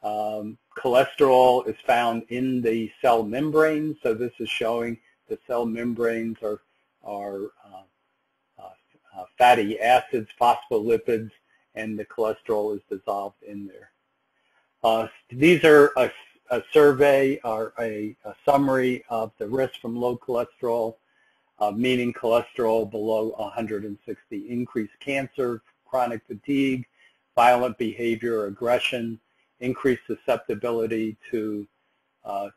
cholesterol is found in the cell membrane. So this is showing the cell membranes are fatty acids, phospholipids, and the cholesterol is dissolved in there. These are a survey or a summary of the risk from low cholesterol, meaning cholesterol below 160, increased cancer, chronic fatigue, violent behavior, aggression, increased susceptibility to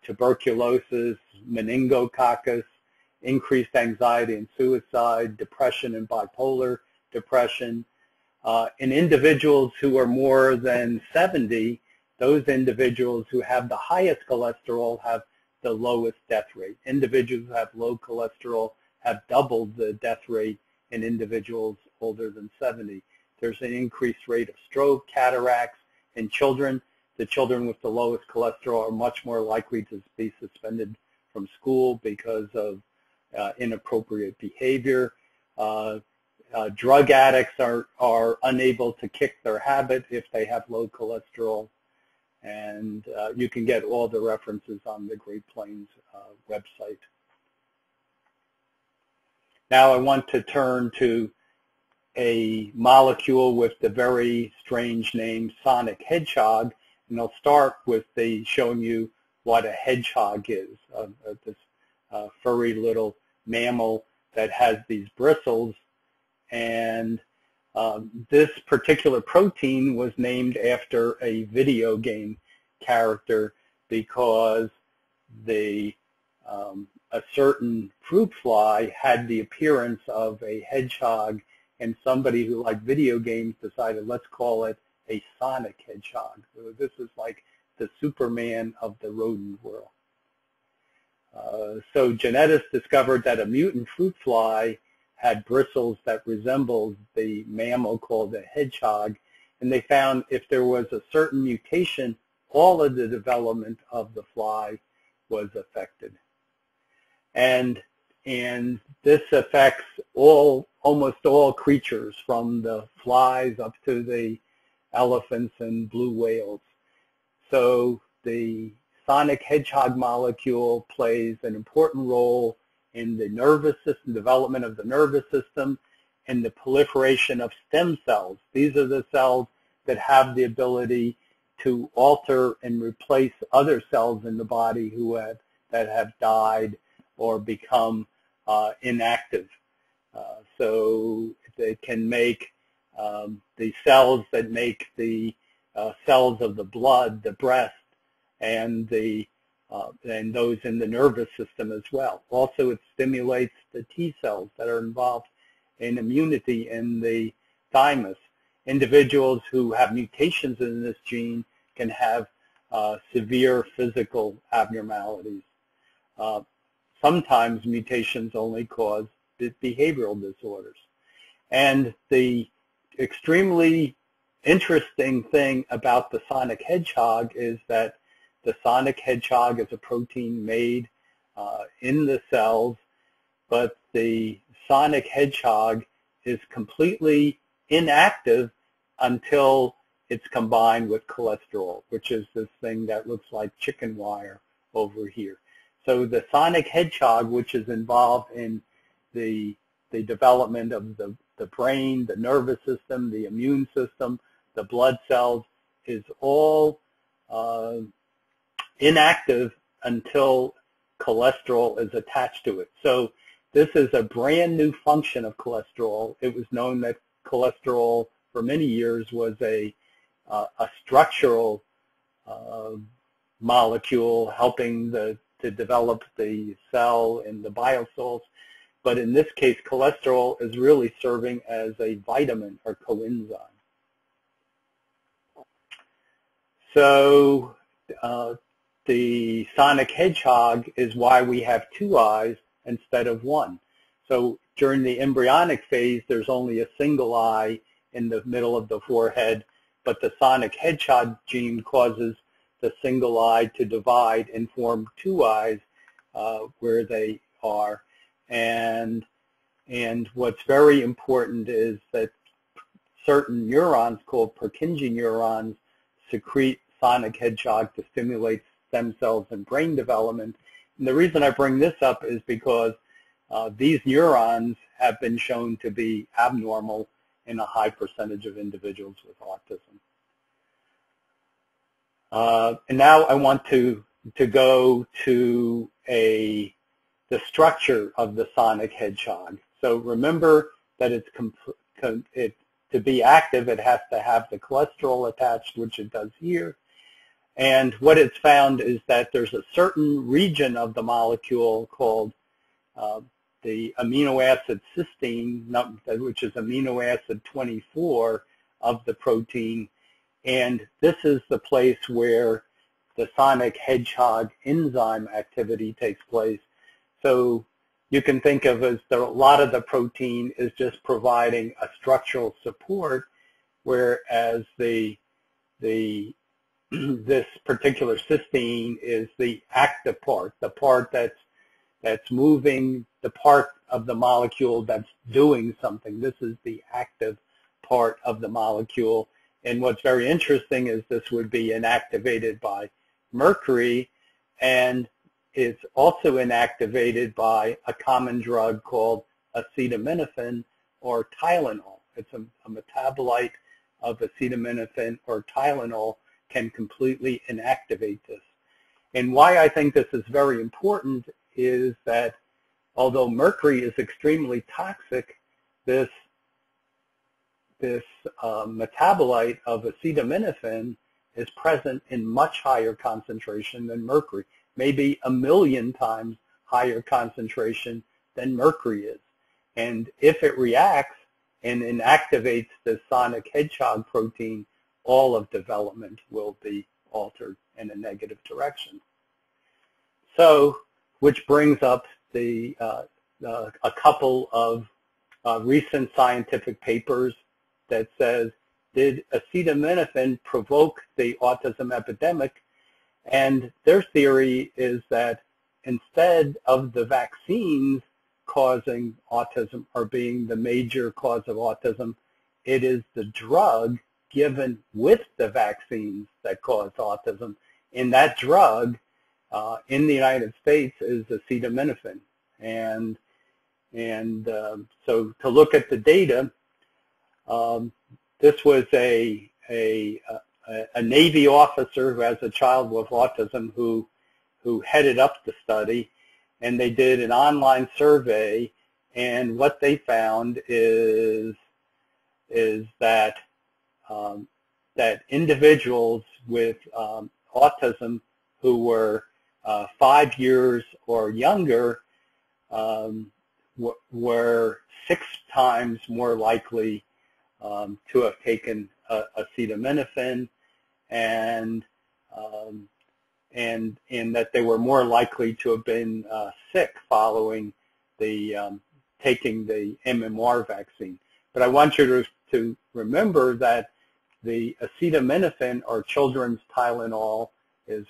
tuberculosis, meningococcus, increased anxiety and suicide, depression and bipolar depression. In individuals who are more than 70, those individuals who have the highest cholesterol have the lowest death rate. Individuals who have low cholesterol have doubled the death rate in individuals older than 70. There's an increased rate of stroke, cataracts in children. The children with the lowest cholesterol are much more likely to be suspended from school because of inappropriate behavior. Drug addicts are unable to kick their habit if they have low cholesterol. And you can get all the references on the Great Plains website. Now I want to turn to a molecule with the very strange name Sonic Hedgehog, and I'll start with showing you what a hedgehog is, this furry little mammal that has these bristles. And this particular protein was named after a video game character because a certain fruit fly had the appearance of a hedgehog, and somebody who liked video games decided, let's call it a Sonic Hedgehog. So this is like the Superman of the rodent world. So geneticists discovered that a mutant fruit fly had bristles that resembled the mammal called the hedgehog, and they found if there was a certain mutation, all of the development of the fly was affected. And this affects almost all creatures, from the flies up to the elephants and blue whales. So the Sonic Hedgehog molecule plays an important role in the nervous system, development of the nervous system, and the proliferation of stem cells. These are the cells that have the ability to alter and replace other cells in the body that have died or become inactive. So they can make the cells that make the cells of the blood, the breast, and those in the nervous system as well. Also, it stimulates the T cells that are involved in immunity in the thymus. Individuals who have mutations in this gene can have severe physical abnormalities. Sometimes mutations only cause behavioral disorders. And the extremely interesting thing about the Sonic Hedgehog is that the Sonic Hedgehog is a protein made in the cells, but the Sonic Hedgehog is completely inactive until it's combined with cholesterol, which is this thing that looks like chicken wire over here. So the Sonic Hedgehog, which is involved in the development of the brain, the nervous system, the immune system, the blood cells, is all inactive until cholesterol is attached to it. So this is a brand new function of cholesterol. It was known that cholesterol for many years was a structural molecule helping to develop the cell and the biosalts. But in this case, cholesterol is really serving as a vitamin or coenzyme. So the Sonic Hedgehog is why we have two eyes instead of one. So during the embryonic phase, there's only a single eye in the middle of the forehead, but the Sonic Hedgehog gene causes the single eye to divide and form two eyes where they are. And what's very important is that certain neurons called Purkinje neurons secrete Sonic Hedgehog to stimulate stem cells and brain development. And the reason I bring this up is because these neurons have been shown to be abnormal in a high percentage of individuals with autism. And now I want to go to the structure of the Sonic Hedgehog. So remember that to be active, it has to have the cholesterol attached, which it does here. And what it's found is that there's a certain region of the molecule called the amino acid cysteine, which is amino acid 24 of the protein. And this is the place where the Sonic Hedgehog enzyme activity takes place. So you can think of as a lot of the protein is just providing a structural support, whereas this particular cysteine is the active part, the part that's moving, the part of the molecule that's doing something. This is the active part of the molecule. And what's very interesting is this would be inactivated by mercury, and it's also inactivated by a common drug called acetaminophen or Tylenol. It's a metabolite of acetaminophen or Tylenol can completely inactivate this. And why I think this is very important is that although mercury is extremely toxic, this metabolite of acetaminophen is present in much higher concentration than mercury, maybe 1,000,000 times higher concentration than mercury is. And if it reacts and inactivates the Sonic Hedgehog protein, all of development will be altered in a negative direction. So, which brings up a couple of recent scientific papers that says, did acetaminophen provoke the autism epidemic? And their theory is that instead of the vaccines causing autism or being the major cause of autism, it is the drug given with the vaccines that cause autism. And that drug in the United States is acetaminophen. And so to look at the data, this was a Navy officer who has a child with autism who headed up the study, and they did an online survey, and what they found is that that individuals with autism who were 5 years or younger were 6 times more likely to have taken acetaminophen, and that they were more likely to have been sick following the taking the MMR vaccine. But I want you to remember that the acetaminophen, or children's Tylenol, is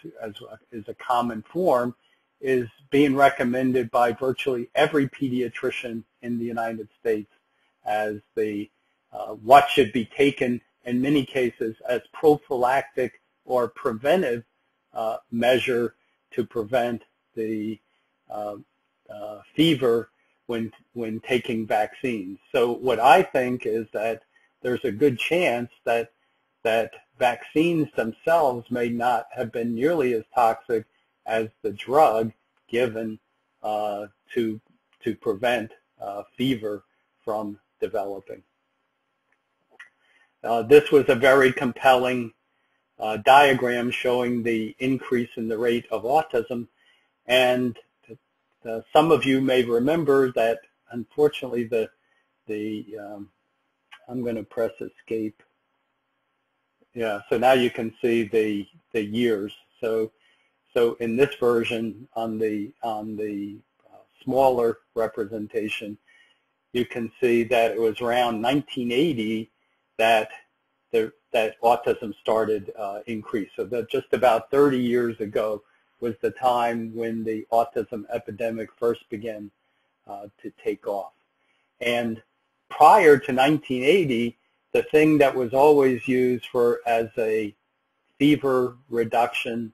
a common form, is being recommended by virtually every pediatrician in the United States as the what should be taken in many cases as prophylactic or preventive measure to prevent the fever when taking vaccines. So what I think is that there's a good chance that vaccines themselves may not have been nearly as toxic as the drug given to prevent fever from developing. This was a very compelling diagram showing the increase in the rate of autism, and some of you may remember that unfortunately I'm going to press escape. Yeah, so now you can see the years. So in this version, on the smaller representation, you can see that it was around 1980 that autism started increase. So that just about 30 years ago was the time when the autism epidemic first began to take off. And prior to 1980, the thing that was always used as a fever reduction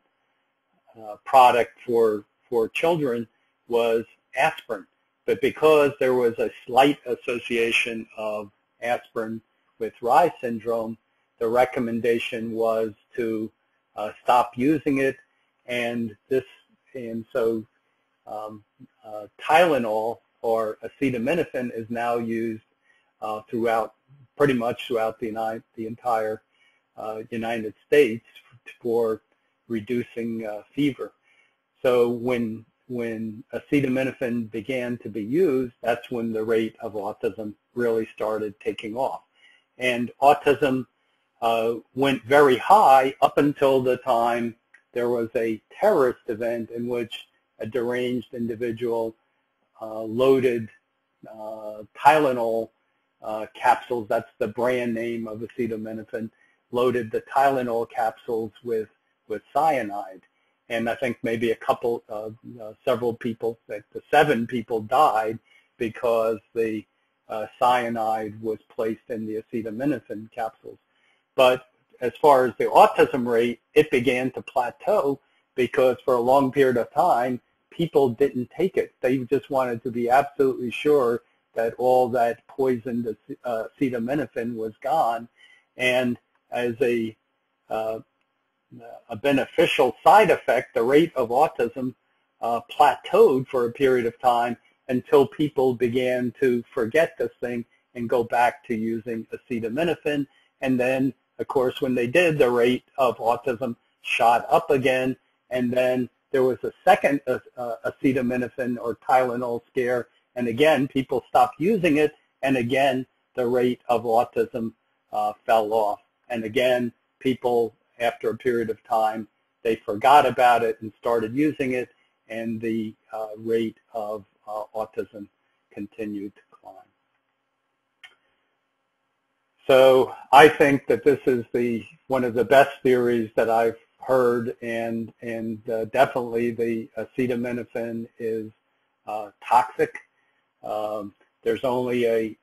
product for children was aspirin. But because there was a slight association of aspirin with Reye syndrome, the recommendation was to stop using it, and so Tylenol, or acetaminophen, is now used pretty much throughout the entire United States for reducing fever. So when acetaminophen began to be used, that's when the rate of autism really started taking off. And autism went very high up until the time there was a terrorist event in which a deranged individual loaded Tylenol capsules, that's the brand name of acetaminophen, loaded the Tylenol capsules with cyanide. And I think maybe several people, like 7 people died because the cyanide was placed in the acetaminophen capsules. But as far as the autism rate, it began to plateau because for a long period of time, people didn't take it. They just wanted to be absolutely sure that all that poisoned acetaminophen was gone. And as a beneficial side effect, the rate of autism plateaued for a period of time until people began to forget this thing and go back to using acetaminophen. And then, of course, when they did, the rate of autism shot up again. And then there was a second acetaminophen or Tylenol scare. And again, people stopped using it. And again, the rate of autism fell off. And again, people, after a period of time, they forgot about it and started using it. And the rate of autism continued to climb. So I think that this is one of the best theories that I've heard, and definitely the acetaminophen is toxic. There's only a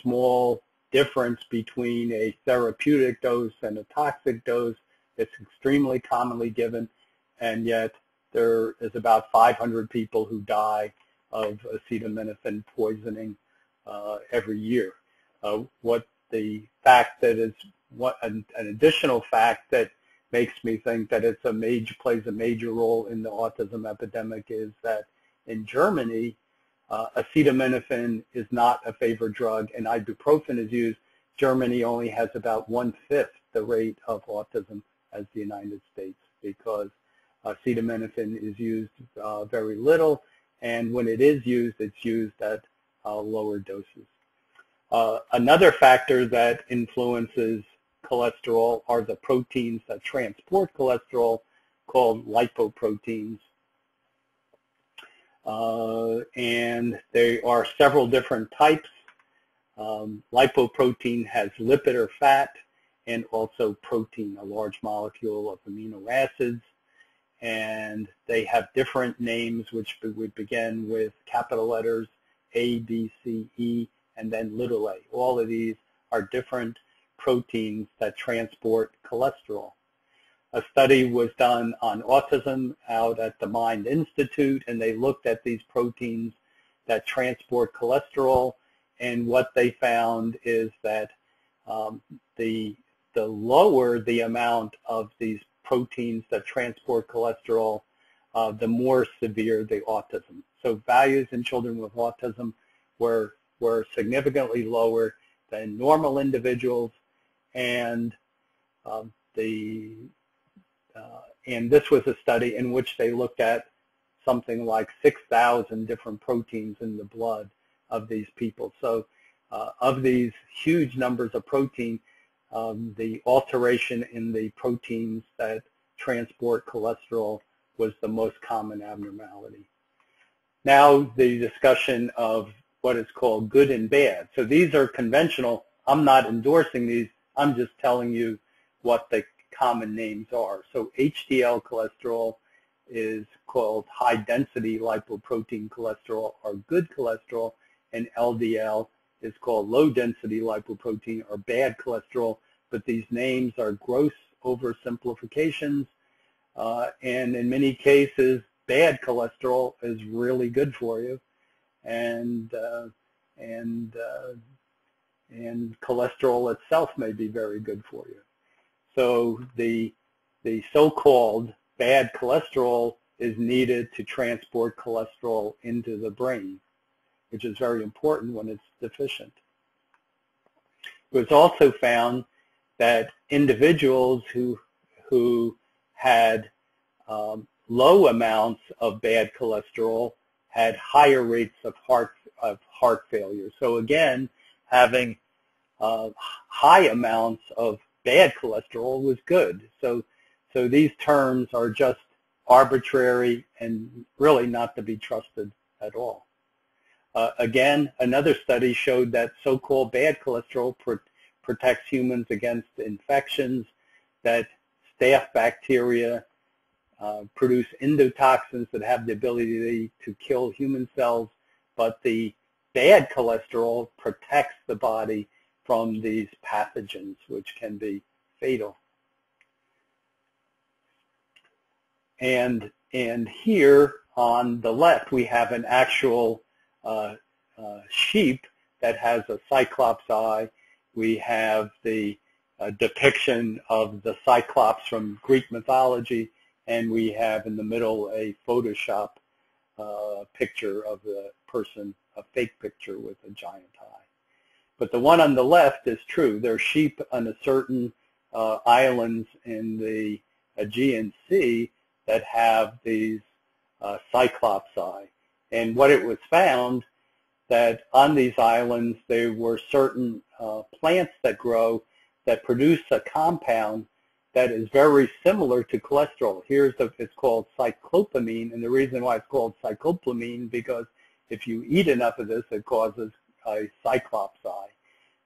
small difference between a therapeutic dose and a toxic dose. It's extremely commonly given, and yet there is about 500 people who die of acetaminophen poisoning every year. The fact that is an additional fact that makes me think that it's plays a major role in the autism epidemic is that in Germany, acetaminophen is not a favored drug, and ibuprofen is used. Germany only has about 1/5 the rate of autism as the United States, because acetaminophen is used very little, and when it is used, it's used at lower doses. Another factor that influences cholesterol are the proteins that transport cholesterol, called lipoproteins. And there are several different types. Lipoprotein has lipid or fat, and also protein, a large molecule of amino acids. And they have different names, which would begin with capital letters A, B, C, E, and then little a. All of these are different proteins that transport cholesterol. A study was done on autism out at the Mind Institute, and they looked at these proteins that transport cholesterol, and what they found is that the lower the amount of these proteins that transport cholesterol, the more severe the autism. So values in children with autism were significantly lower than normal individuals, and this was a study in which they looked at something like 6,000 different proteins in the blood of these people. So of these huge numbers of protein, the alteration in the proteins that transport cholesterol was the most common abnormality. Now the discussion of what is called good and bad. So these are conventional. I'm not endorsing these. I'm just telling you what the common names are. So HDL cholesterol is called high-density lipoprotein cholesterol, or good cholesterol, and LDL is called low-density lipoprotein, or bad cholesterol. But these names are gross oversimplifications, and in many cases, bad cholesterol is really good for you, and cholesterol itself may be very good for you. So the so-called bad cholesterol is needed to transport cholesterol into the brain, which is very important when it's deficient. It was also found that individuals who had low amounts of bad cholesterol had higher rates of heart failure. So again, having high amounts of bad cholesterol was good. So these terms are just arbitrary and really not to be trusted at all. Again, another study showed that so-called bad cholesterol protects humans against infections, that staph bacteria produce endotoxins that have the ability to kill human cells, but the bad cholesterol protects the body from these pathogens, which can be fatal. And here on the left, we have an actual sheep that has a cyclops eye. We have the depiction of the cyclops from Greek mythology, and we have in the middle a Photoshop picture of the person, a fake picture with a giant eye. But the one on the left is true. There are sheep on a certain islands in the Aegean Sea that have these cyclops eye. And what it was found that on these islands there were certain plants that grow that produce a compound that is very similar to cholesterol. It's called cyclopamine, and the reason why it's called cyclopamine because if you eat enough of this, it causes a cyclops eye.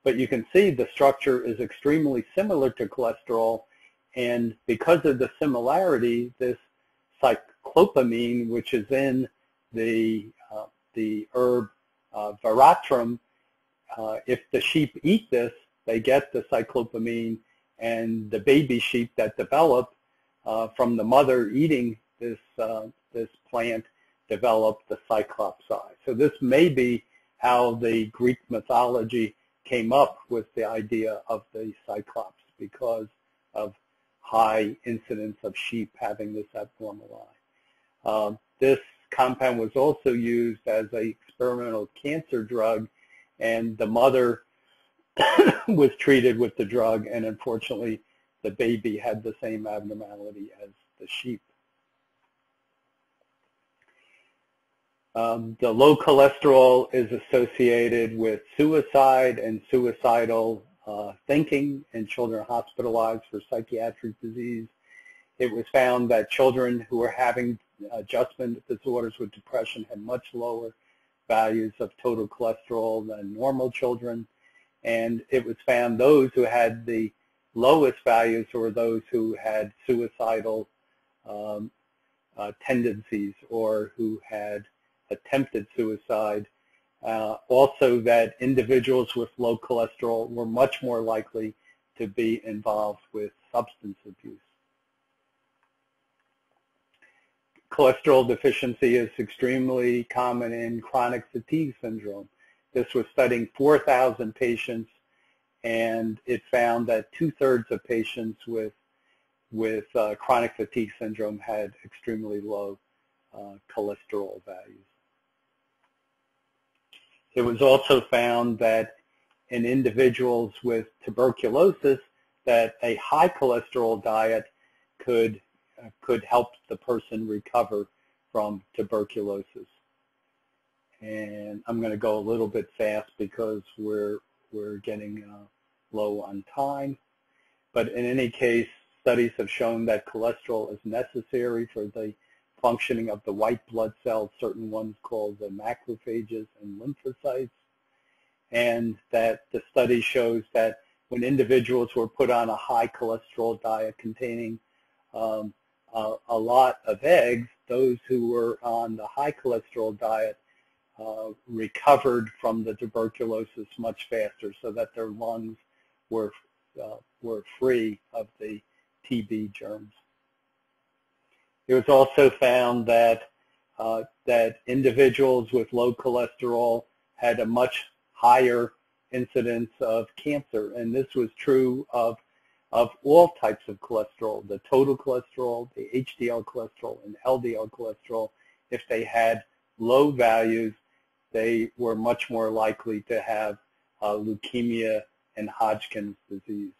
But you can see the structure is extremely similar to cholesterol, and because of the similarity, this cyclopamine, which is in the herb veratrum, if the sheep eat this, they get the cyclopamine, and the baby sheep that develop from the mother eating this plant develop the cyclops eye. So this may be how the Greek mythology came up with the idea of the cyclops, because of high incidence of sheep having this abnormal eye. This compound was also used as an experimental cancer drug, and the mother was treated with the drug, and unfortunately the baby had the same abnormality as the sheep. The low cholesterol is associated with suicide and suicidal thinking in children hospitalized for psychiatric disease. It was found that children who were having adjustment disorders with depression had much lower values of total cholesterol than normal children. And it was found those who had the lowest values were those who had suicidal tendencies or who had attempted suicide. Also that individuals with low cholesterol were much more likely to be involved with substance abuse. Cholesterol deficiency is extremely common in chronic fatigue syndrome. This was studying 4,000 patients, and it found that 2/3 of patients with chronic fatigue syndrome had extremely low cholesterol values. It was also found that in individuals with tuberculosis that a high cholesterol diet could help the person recover from tuberculosis. And I'm going to go a little bit fast because we're getting low on time. But in any case, studies have shown that cholesterol is necessary for the functioning of the white blood cells, certain ones called the macrophages and lymphocytes, and that the study shows that when individuals were put on a high cholesterol diet containing a lot of eggs, those who were on the high cholesterol diet recovered from the tuberculosis much faster, so that their lungs were free of the TB germs. It was also found that that individuals with low cholesterol had a much higher incidence of cancer, and this was true of all types of cholesterol, the total cholesterol, the HDL cholesterol, and LDL cholesterol. If they had low values, they were much more likely to have leukemia and Hodgkin's disease.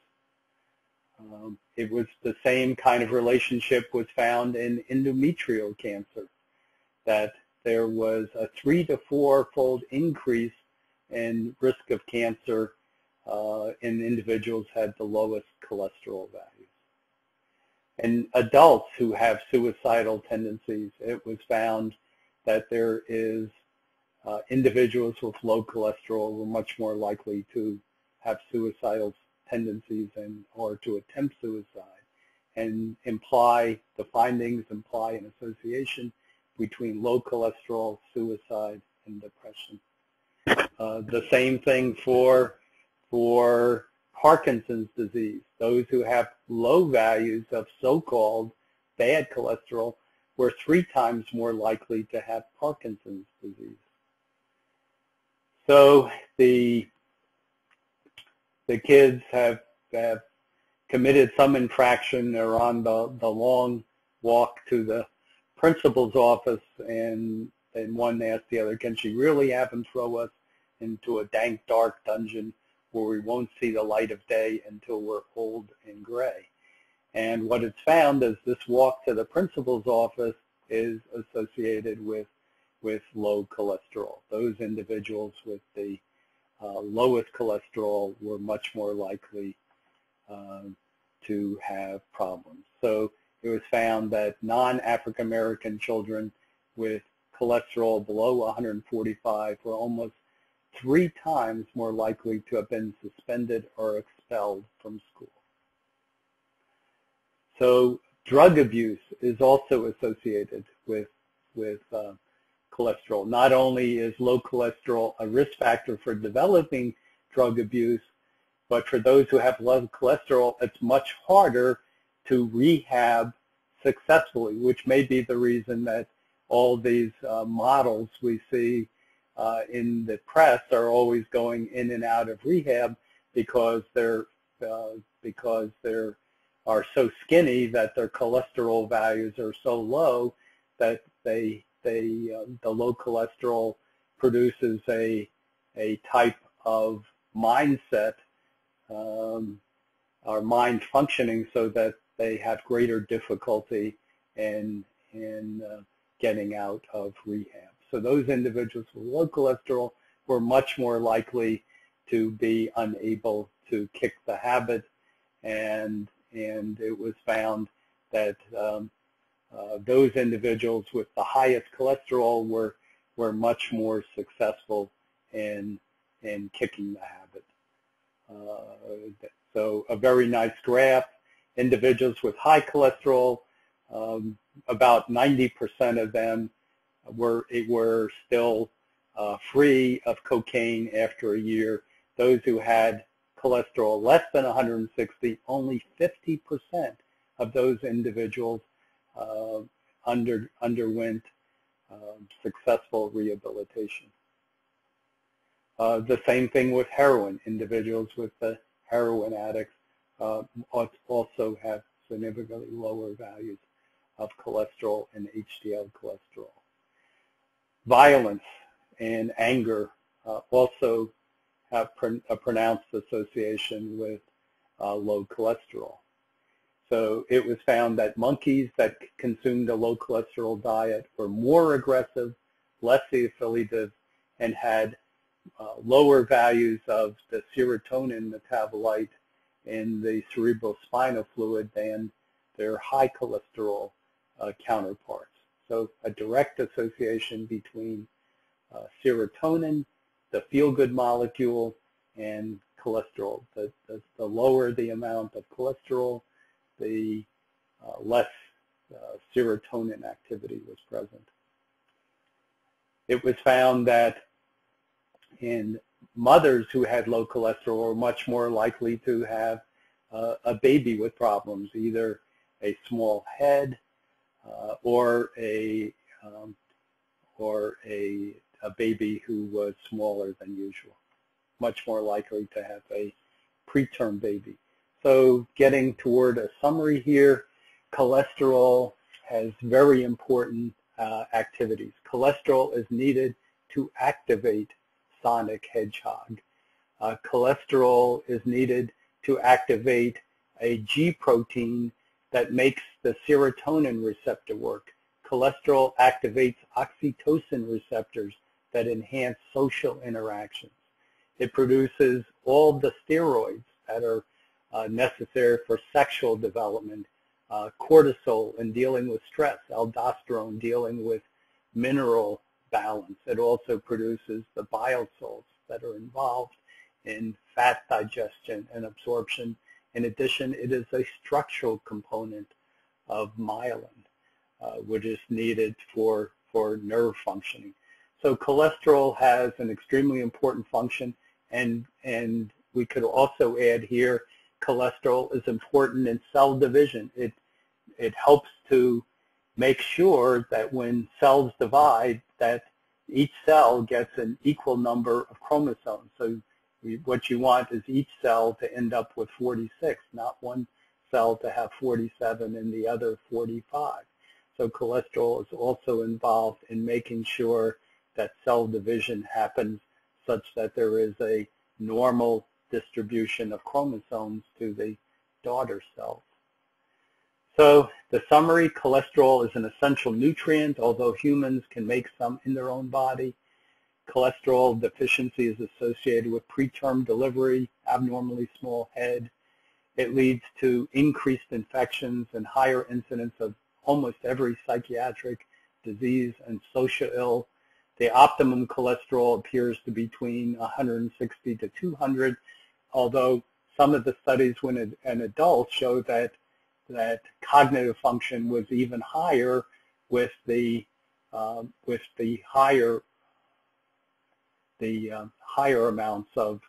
It was the same kind of relationship was found in endometrial cancer, that there was a 3- to 4-fold increase in risk of cancer in individuals who had the lowest cholesterol values. In adults who have suicidal tendencies, it was found that there is individuals with low cholesterol were much more likely to have suicidal tendencies or to attempt suicide, and the findings imply an association between low cholesterol, suicide, and depression. The same thing for Parkinson's disease. Those who have low values of so-called bad cholesterol were 3 times more likely to have Parkinson's disease. So the kids have committed some infraction. They're on the long walk to the principal's office, and one asked the other, can she really have him throw us into a dank, dark dungeon where we won't see the light of day until we're old and gray? And what it's found is this walk to the principal's office is associated with low cholesterol. Those individuals with the lowest cholesterol were much more likely to have problems. So it was found that non-African American children with cholesterol below 145 were almost 3 times more likely to have been suspended or expelled from school. So drug abuse is also associated with cholesterol. Not only is low cholesterol a risk factor for developing drug abuse, but for those who have low cholesterol, it's much harder to rehab successfully, which may be the reason that all these models we see in the press are always going in and out of rehab because they're are so skinny that their cholesterol values are so low that the low cholesterol produces a type of mindset or mind functioning so that they have greater difficulty in getting out of rehab. So those individuals with low cholesterol were much more likely to be unable to kick the habit, and it was found that those individuals with the highest cholesterol were much more successful in kicking the habit. So a very nice graph. Individuals with high cholesterol, about 90% of them were still free of cocaine after a year. Those who had cholesterol less than 160, only 50% of those individuals underwent successful rehabilitation. The same thing with heroin. Individuals with the heroin addicts also have significantly lower values of cholesterol and HDL cholesterol. Violence and anger also have a pronounced association with low cholesterol. So it was found that monkeys that consumed a low cholesterol diet were more aggressive, less affiliative, and had lower values of the serotonin metabolite in the cerebrospinal fluid than their high cholesterol counterparts. So a direct association between serotonin, the feel-good molecule, and cholesterol. The lower the amount of cholesterol, the less serotonin activity was present. It was found that in mothers who had low cholesterol were much more likely to have a baby with problems, either a small head or a baby who was smaller than usual, much more likely to have a preterm baby. So getting toward a summary here, cholesterol has very important activities. Cholesterol is needed to activate Sonic Hedgehog. Cholesterol is needed to activate a G protein that makes the serotonin receptor work. Cholesterol activates oxytocin receptors that enhance social interactions. It produces all the steroids that are necessary for sexual development, cortisol in dealing with stress, aldosterone dealing with mineral balance. It also produces the bile salts that are involved in fat digestion and absorption. In addition, it is a structural component of myelin, which is needed for nerve functioning. So cholesterol has an extremely important function, and we could also add here, cholesterol is important in cell division. It helps to make sure that when cells divide, that each cell gets an equal number of chromosomes. So what you want is each cell to end up with 46, not one cell to have 47 and the other 45. So cholesterol is also involved in making sure that cell division happens such that there is a normal distribution of chromosomes to the daughter cells. So the summary, cholesterol is an essential nutrient, although humans can make some in their own body. Cholesterol deficiency is associated with preterm delivery, abnormally small head. It leads to increased infections and higher incidence of almost every psychiatric disease and social ill. The optimum cholesterol appears to be between 160 to 200, although some of the studies when an adult show that cognitive function was even higher with the higher amounts of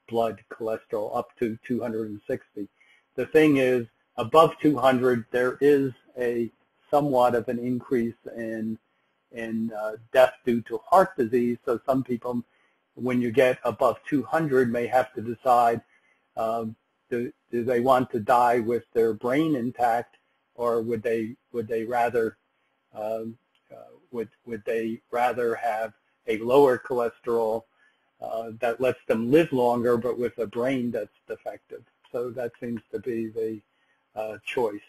blood cholesterol, up to 260. The thing is, above 200, there is a somewhat of an increase in death due to heart disease. So some people, when you get above 200, may have to decide, do they want to die with their brain intact, or would they rather have a lower cholesterol that lets them live longer, but with a brain that's defective? So that seems to be the choice.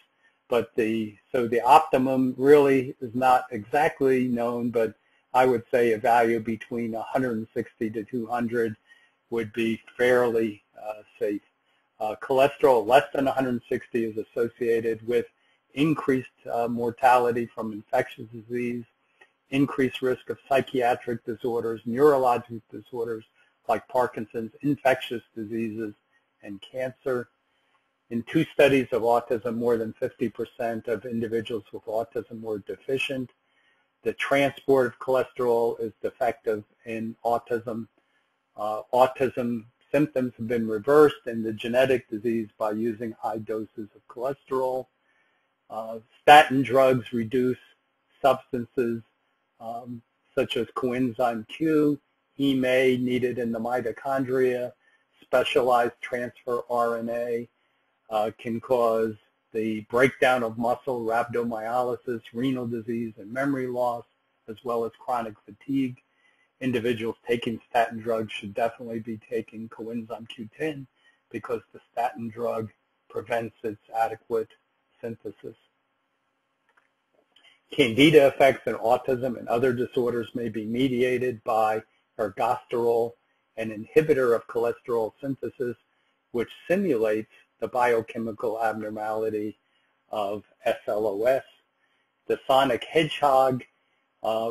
But so the optimum really is not exactly known, but I would say a value between 160 to 200 would be fairly safe. Cholesterol less than 160 is associated with increased mortality from infectious disease, increased risk of psychiatric disorders, neurologic disorders like Parkinson's, infectious diseases, and cancer. In 2 studies of autism, more than 50% of individuals with autism were deficient. The transport of cholesterol is defective in autism. Autism symptoms have been reversed in the genetic disease by using high doses of cholesterol. Statin drugs reduce substances such as coenzyme Q, heme needed in the mitochondria, specialized transfer RNA, can cause the breakdown of muscle, rhabdomyolysis, renal disease, and memory loss, as well as chronic fatigue. Individuals taking statin drugs should definitely be taking coenzyme Q10 because the statin drug prevents its adequate synthesis. Candida effects in autism and other disorders may be mediated by ergosterol, an inhibitor of cholesterol synthesis, which simulates the biochemical abnormality of SLOS. The Sonic Hedgehog,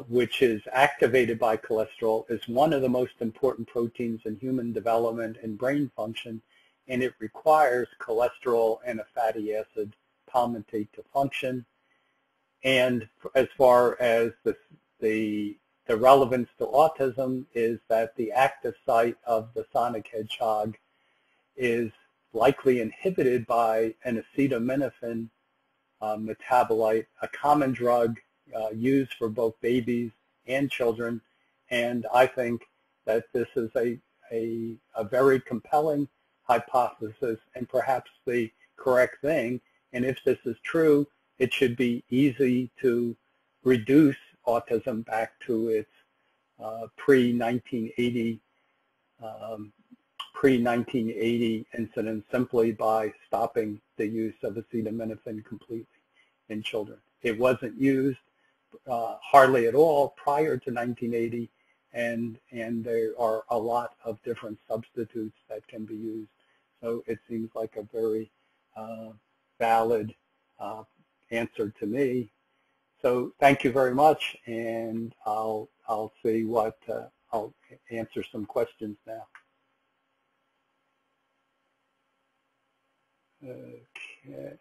which is activated by cholesterol, is one of the most important proteins in human development and brain function, and it requires cholesterol and a fatty acid palmitate to function. And as far as the relevance to autism is that the active site of the Sonic Hedgehog is likely inhibited by an acetaminophen metabolite, a common drug used for both babies and children. And I think that this is a very compelling hypothesis and perhaps the correct thing. And if this is true, it should be easy to reduce autism back to its pre-1980 pre-1980 incidence simply by stopping the use of acetaminophen completely in children. It wasn't used hardly at all prior to 1980, and there are a lot of different substitutes that can be used. So it seems like a very valid answer to me. So thank you very much, and I'll see what I'll answer some questions now. Okay.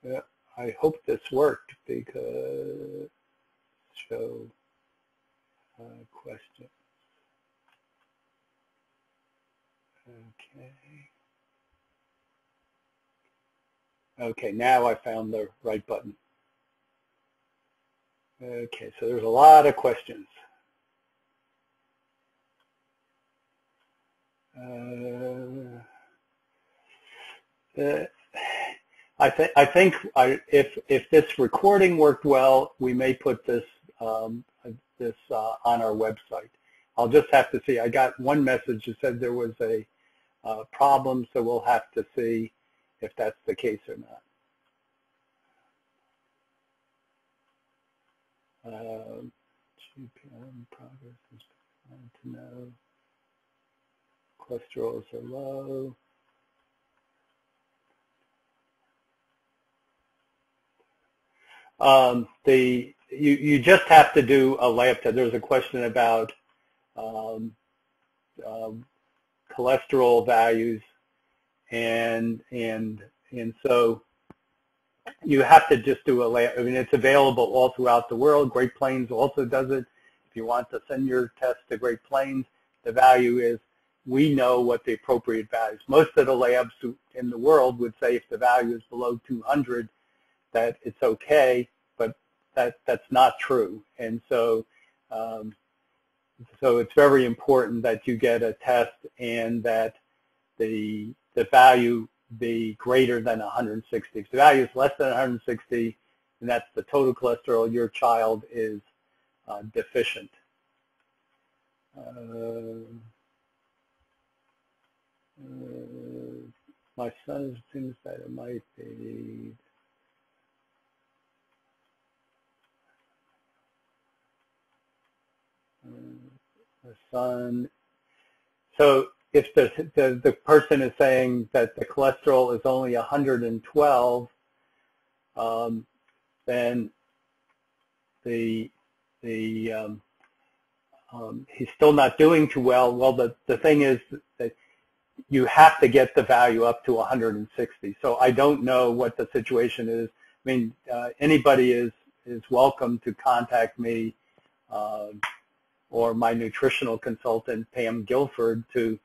Yeah, I hope this worked because show question. Okay. Okay, now I found the right button. Okay, so there's a lot of questions. I think if this recording worked well, we may put this on our website. I'll just have to see. I got one message that said there was a problem, so we'll have to see if that's the case or not. GPM progress is fine to know. Cholesterols are low. You just have to do a lab test. There's a question about cholesterol values, and so you have to just do a lab. I mean, it's available all throughout the world. Great Plains also does it. If you want to send your test to Great Plains, the value is, we know what the appropriate values. Most of the labs in the world would say if the value is below 200, that it's okay, but that's not true. And so so it's very important that you get a test and that the value be greater than 160. If the value is less than 160, and that's the total cholesterol, your child is deficient. My son thinks that it might be the son. So if the person is saying that the cholesterol is only 112, then he's still not doing too well. Well, the thing is that you have to get the value up to 160. So I don't know what the situation is. I mean, anybody is welcome to contact me or my nutritional consultant, Pam Guilford, to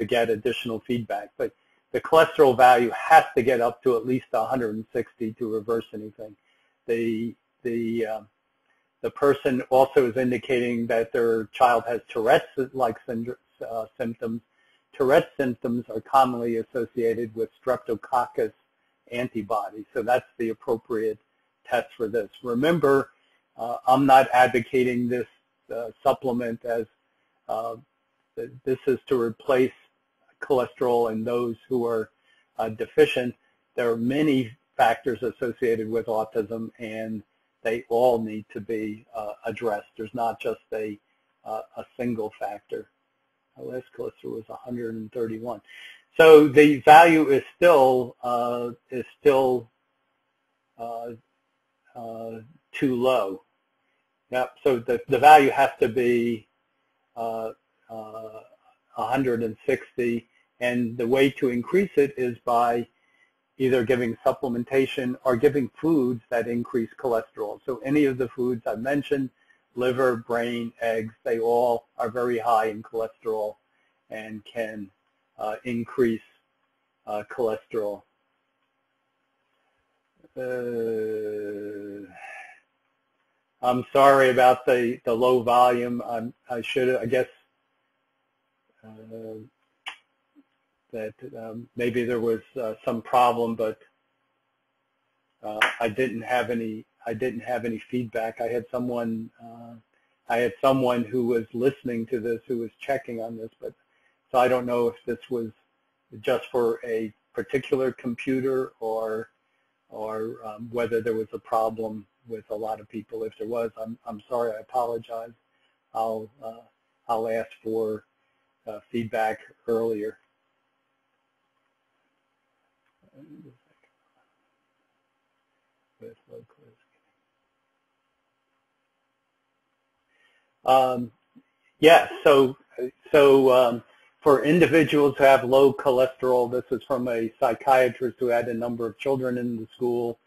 get additional feedback. But the cholesterol value has to get up to at least 160 to reverse anything. The person also is indicating that their child has Tourette's-like symptoms. Tourette's symptoms are commonly associated with streptococcus antibodies, so that's the appropriate test for this. Remember, I'm not advocating this supplement as this is to replace cholesterol in those who are deficient. There are many factors associated with autism, and they all need to be addressed. There's not just a single factor. My last cholesterol was 131. So the value is still too low. Yep. So the value has to be 160, and the way to increase it is by either giving supplementation or giving foods that increase cholesterol. So any of the foods I mentioned, liver, brain, eggs, they all are very high in cholesterol and can increase cholesterol. I'm sorry about the low volume. I should, I guess, that maybe there was some problem, but I didn't have any feedback. I had someone who was listening to this who was checking on this, but so I don't know if this was just for a particular computer or whether there was a problem with a lot of people. If there was, I'm sorry. I apologize. I'll ask for feedback earlier. Yeah, so for individuals who have low cholesterol, this is from a psychiatrist who had a number of children in the school.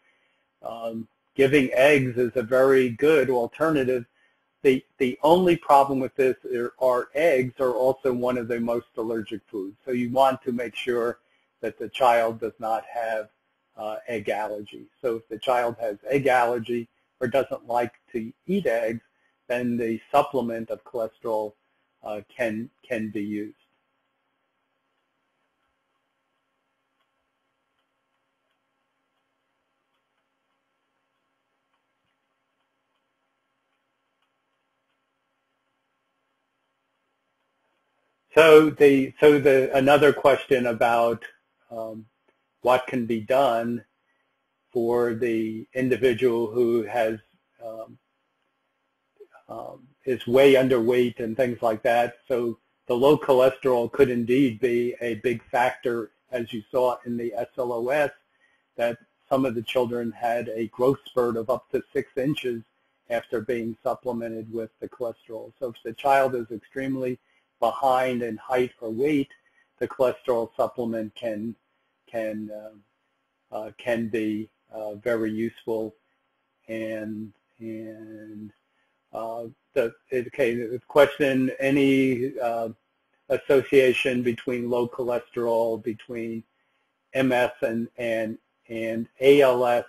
Giving eggs is a very good alternative. The only problem with this are eggs are also one of the most allergic foods. So you want to make sure that the child does not have egg allergy. So if the child has egg allergy or doesn't like to eat eggs, then the supplement of cholesterol can be used. So another question about what can be done for the individual who has is way underweight and things like that. So the low cholesterol could indeed be a big factor, as you saw in the SLOS, that some of the children had a growth spurt of up to 6 inches after being supplemented with the cholesterol. So if the child is extremely behind in height or weight, the cholesterol supplement can be very useful. And the question: any association between low cholesterol, between MS and ALS?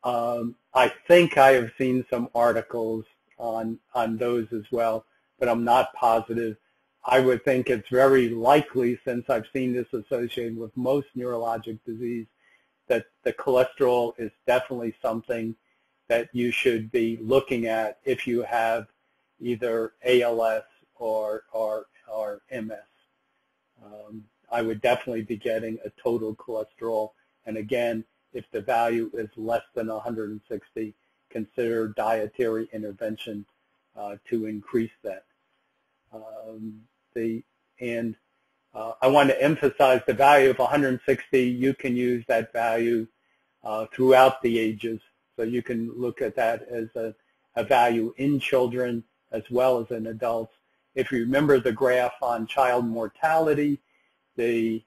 I think I have seen some articles on those as well, but I'm not positive. I would think it's very likely, since I've seen this associated with most neurologic disease, that the cholesterol is definitely something that you should be looking at if you have either ALS or MS. I would definitely be getting a total cholesterol, and again, if the value is less than 160, consider dietary intervention to increase that. I want to emphasize the value of 160. You can use that value throughout the ages. So you can look at that as a value in children as well as in adults. If you remember the graph on child mortality, the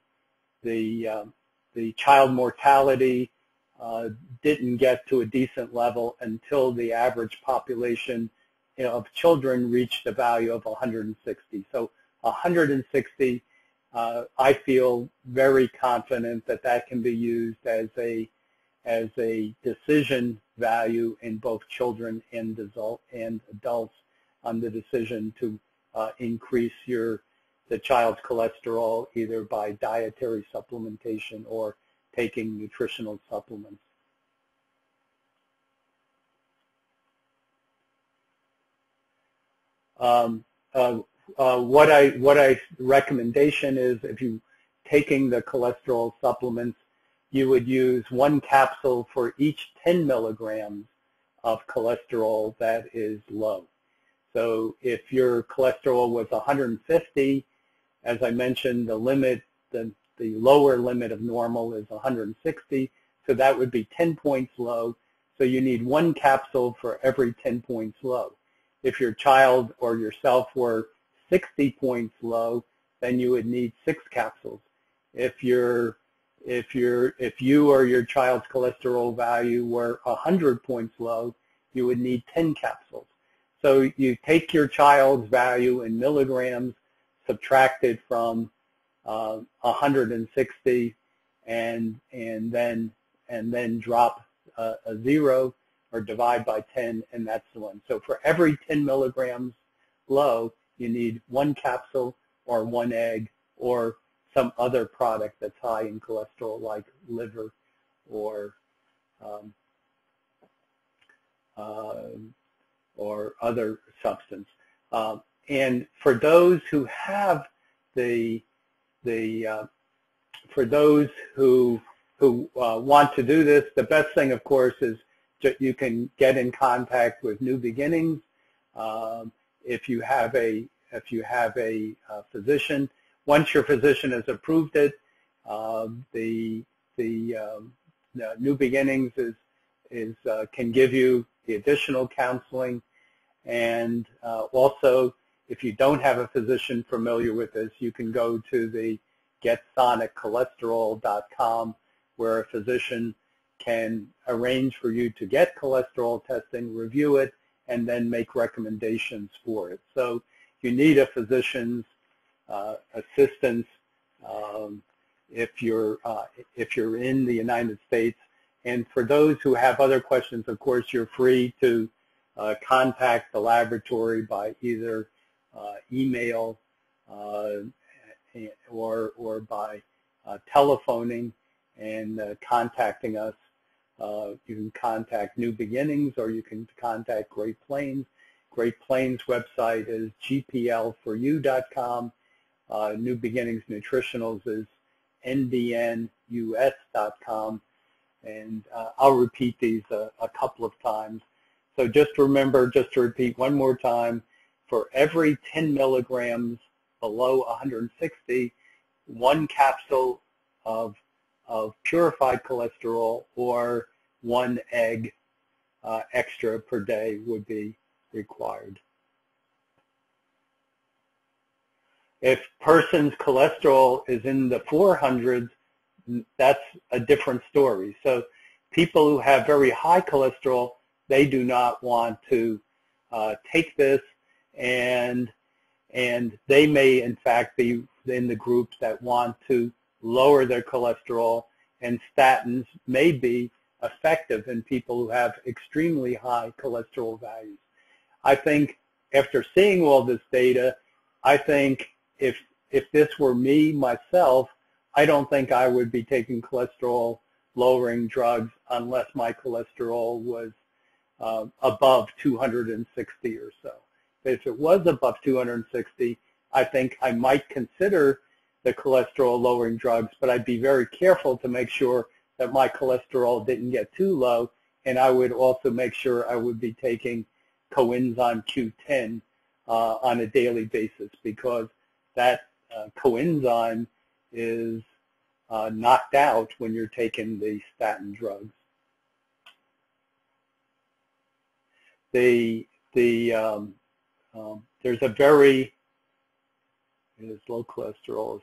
child mortality didn't get to a decent level until the average population of children reached a value of 160. So 160, I feel very confident that that can be used as a decision value in both children and adults on the decision to increase the child's cholesterol either by dietary supplementation or taking nutritional supplements. What I recommendation is, if you taking the cholesterol supplements, you would use 1 capsule for each 10 milligrams of cholesterol that is low. So if your cholesterol was 150, as I mentioned, the lower limit of normal is 160, so that would be 10 points low. So you need 1 capsule for every 10 points low. If your child or yourself were 60 points low, then you would need 6 capsules. If you or your child's cholesterol value were 100 points low, you would need 10 capsules. So you take your child's value in milligrams, subtract it from 160, and then drop a 0 or divide by 10, and that's the one. So for every 10 milligrams low, you need 1 capsule or 1 egg or some other product that's high in cholesterol, like liver or um, or other substance. And for those who have for those who want to do this, the best thing, of course, is you can get in contact with New Beginnings. If you have a physician, once your physician has approved it, the New Beginnings can give you the additional counseling, and also if you don't have a physician familiar with this, you can go to the GetSonicCholesterol.com, where a physician can arrange for you to get cholesterol testing, review it, and then make recommendations for it. So you need a physician's assistance if you're in the United States. And for those who have other questions, of course, you're free to contact the laboratory by either email or by telephoning and contacting us. You can contact New Beginnings, or you can contact Great Plains. Great Plains website is gplforyou.com. New Beginnings Nutritionals is ndnus.com. And I'll repeat these a couple of times. So just remember, just to repeat one more time, for every 10 milligrams below 160, 1 capsule of purified cholesterol or 1 egg extra per day would be required. If person's cholesterol is in the 400s, that's a different story. So people who have very high cholesterol, they do not want to take this, and they may in fact be in the groups that want to lower their cholesterol, and statins may be effective in people who have extremely high cholesterol values. I think after seeing all this data, I think if this were me myself, I don't think I would be taking cholesterol lowering drugs unless my cholesterol was above 260 or so. If it was above 260, I think I might consider the cholesterol lowering drugs, but I'd be very careful to make sure that my cholesterol didn't get too low, and I would also make sure I would be taking coenzyme Q10 on a daily basis, because that coenzyme is knocked out when you're taking the statin drugs. There's a very, it is low cholesterol.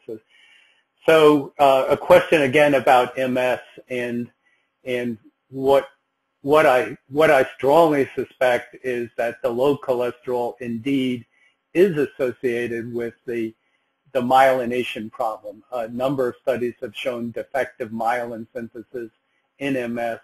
So a question again about MS, and what I strongly suspect is that the low cholesterol indeed is associated with the myelination problem. A number of studies have shown defective myelin synthesis in MS,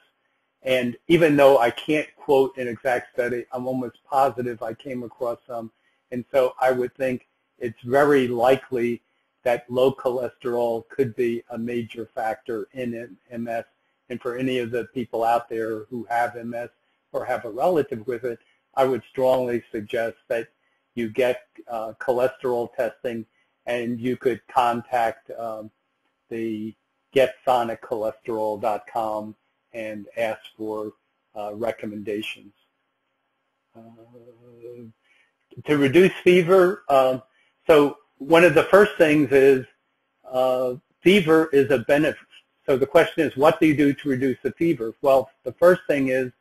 and even though I can't quote an exact study, I'm almost positive I came across some, and so I would think it's very likely that low cholesterol could be a major factor in MS. And for any of the people out there who have MS or have a relative with it, I would strongly suggest that you get cholesterol testing, and you could contact the GetSonicCholesterol.com and ask for recommendations. To reduce fever, so one of the first things is fever is a benefit. So the question is, what do you do to reduce the fever? Well, the first thing is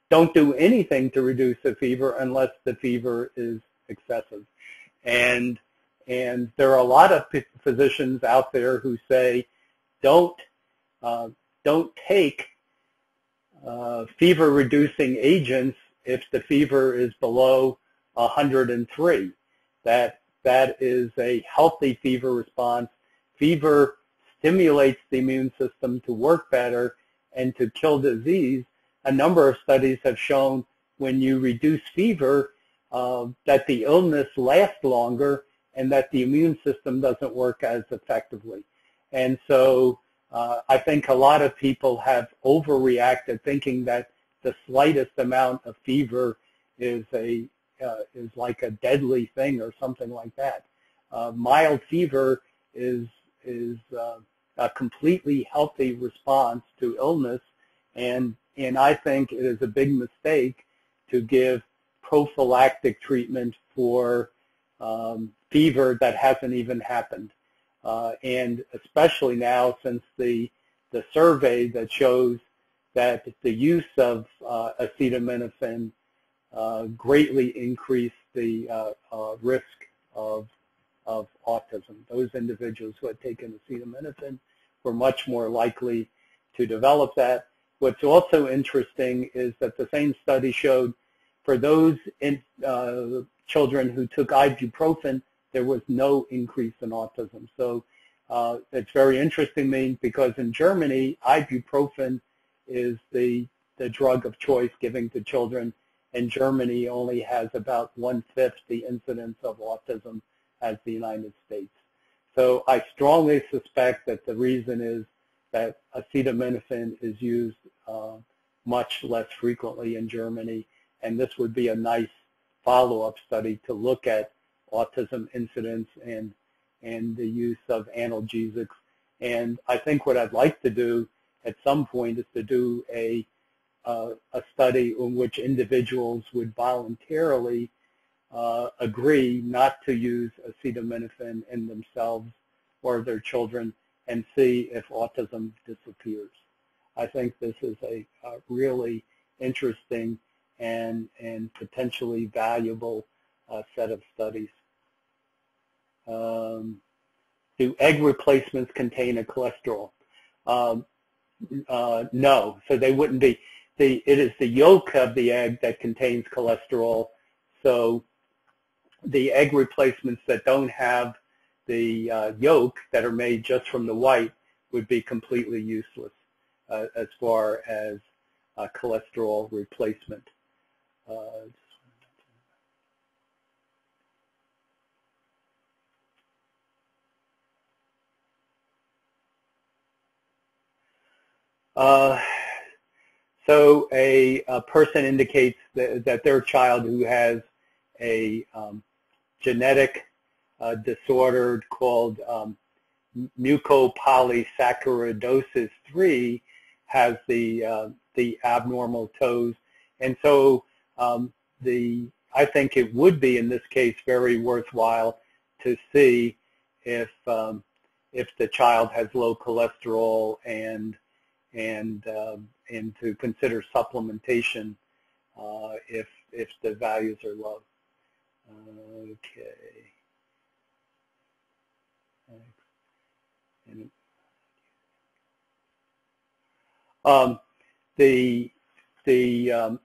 don't do anything to reduce the fever unless the fever is excessive. And there are a lot of physicians out there who say don't take fever-reducing agents if the fever is below 103. That is a healthy fever response. Fever stimulates the immune system to work better and to kill disease. A number of studies have shown when you reduce fever that the illness lasts longer and that the immune system doesn't work as effectively. And so I think a lot of people have overreacted, thinking that the slightest amount of fever is like a deadly thing or something like that. Mild fever is a completely healthy response to illness, and I think it is a big mistake to give prophylactic treatment for fever that hasn't even happened. And especially now, since the survey that shows that the use of acetaminophen greatly increased the risk of autism. Those individuals who had taken acetaminophen were much more likely to develop that. What's also interesting is that the same study showed for those children who took ibuprofen, there was no increase in autism. So it's very interesting to me, because in Germany, ibuprofen is the drug of choice given to children, and Germany only has about 1/5 the incidence of autism as the United States. So I strongly suspect that the reason is that acetaminophen is used much less frequently in Germany, and this would be a nice follow-up study to look at autism incidence and the use of analgesics. And I think what I'd like to do at some point is to do a study in which individuals would voluntarily agree not to use acetaminophen in themselves or their children, and see if autism disappears. I think this is a really interesting and potentially valuable set of studies. Do egg replacements contain a cholesterol? No, so they wouldn't be. It is the yolk of the egg that contains cholesterol, so the egg replacements that don't have the yolk, that are made just from the white, would be completely useless as far as cholesterol replacement. So a person indicates that their child who has a genetic disorder called mucopolysaccharidosis 3 has the abnormal toes, and so I think it would be in this case very worthwhile to see if the child has low cholesterol and to consider supplementation if the values are low. Okay.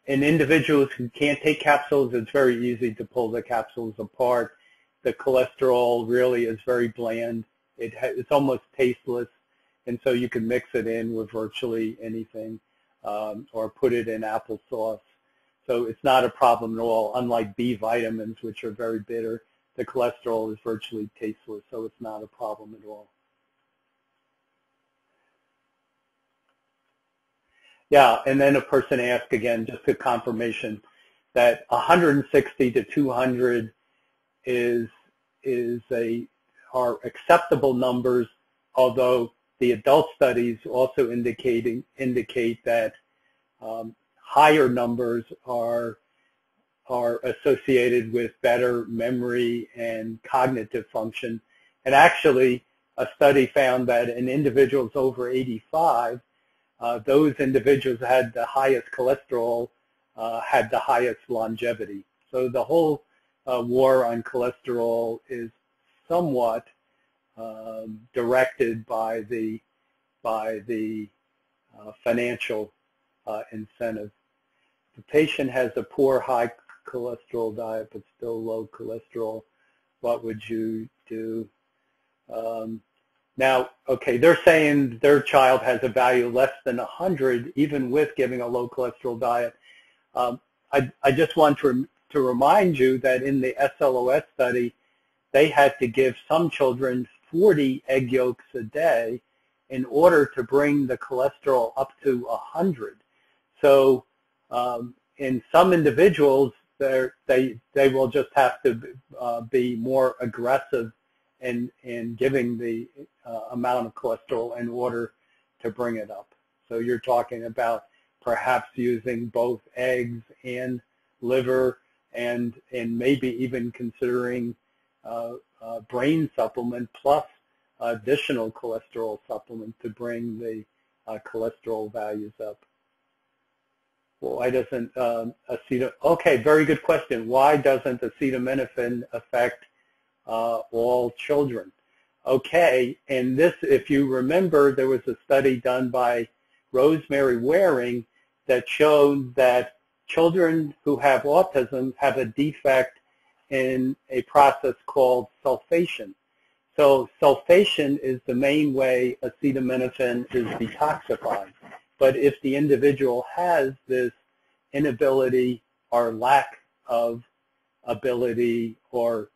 In individuals who can't take capsules, it's very easy to pull the capsules apart. The cholesterol really is very bland. It's almost tasteless, and so you can mix it in with virtually anything or put it in applesauce. So it's not a problem at all. Unlike B vitamins, which are very bitter, the cholesterol is virtually tasteless, so it's not a problem at all. Yeah, and then a person asked again, just a confirmation, that 160 to 200 are acceptable numbers, although the adult studies also indicate that higher numbers are associated with better memory and cognitive function. And actually, a study found that in individuals over 85, those individuals who had the highest cholesterol had the highest longevity. So the whole war on cholesterol is somewhat directed by the financial incentive. The patient has a poor high cholesterol diet but still low cholesterol. What would you do? Now, okay, they're saying their child has a value less than 100, even with giving a low cholesterol diet. I just want to remind you that in the SLOS study, they had to give some children 40 egg yolks a day, in order to bring the cholesterol up to 100. So in some individuals, they will just have to be more aggressive in giving the amount of cholesterol in order to bring it up. So you're talking about perhaps using both eggs and liver, and maybe even considering brain supplement plus additional cholesterol supplement to bring the cholesterol values up. Why doesn't okay, very good question. Why doesn't acetaminophen affect all children? Okay, and this, if you remember, there was a study done by Rosemary Waring that showed that children who have autism have a defect in a process called sulfation. So sulfation is the main way acetaminophen is detoxified. But if the individual has this inability or lack of ability or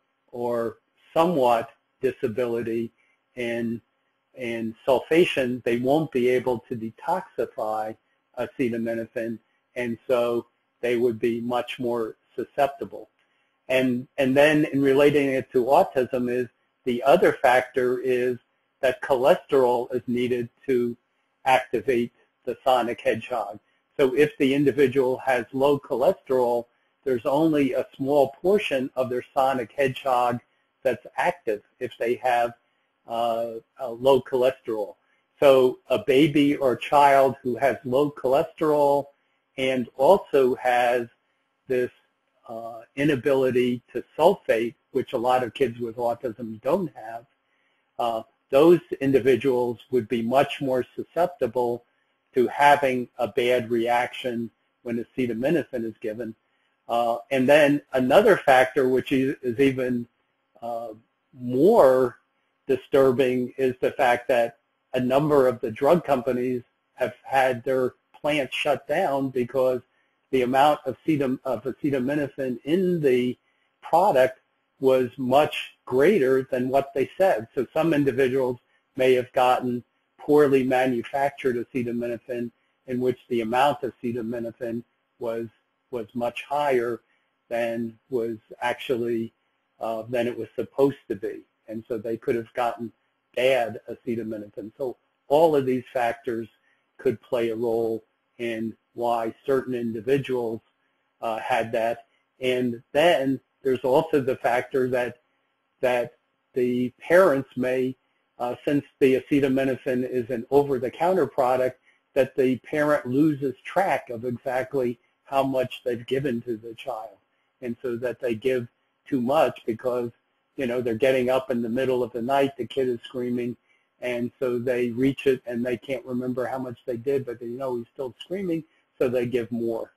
somewhat disability in sulfation, they won't be able to detoxify acetaminophen, and so they would be much more susceptible. And then in relating it to autism is the other factor is that cholesterol is needed to activate the Sonic Hedgehog. So if the individual has low cholesterol, there's only a small portion of their Sonic Hedgehog that's active if they have low cholesterol. So a baby or child who has low cholesterol and also has this inability to sulfate, which a lot of kids with autism don't have, those individuals would be much more susceptible to having a bad reaction when acetaminophen is given. And then another factor, which is even more disturbing, is the fact that a number of the drug companies have had their plants shut down because the amount of acetaminophen in the product was much greater than what they said. So some individuals may have gotten poorly manufactured acetaminophen in which the amount of acetaminophen was much higher than was actually than it was supposed to be, and so they could have gotten bad acetaminophen. So all of these factors could play a role in why certain individuals had that. And then there's also the factor that the parents may, since the acetaminophen is an over-the-counter product, that the parent loses track of exactly how much they've given to the child, and so that they give too much because, you know, they're getting up in the middle of the night, the kid is screaming, and so they reach it and they can't remember how much they did, but they know he's still screaming, so they give more.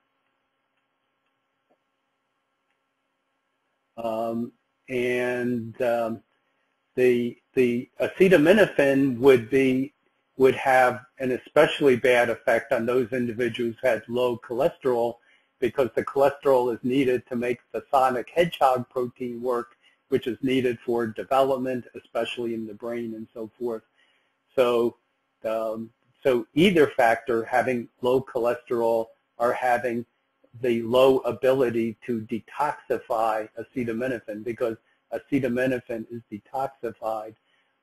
The acetaminophen would have an especially bad effect on those individuals who had low cholesterol, because the cholesterol is needed to make the Sonic Hedgehog protein work, which is needed for development, especially in the brain and so forth. So, so either factor, having low cholesterol or having the low ability to detoxify acetaminophen, because acetaminophen is detoxified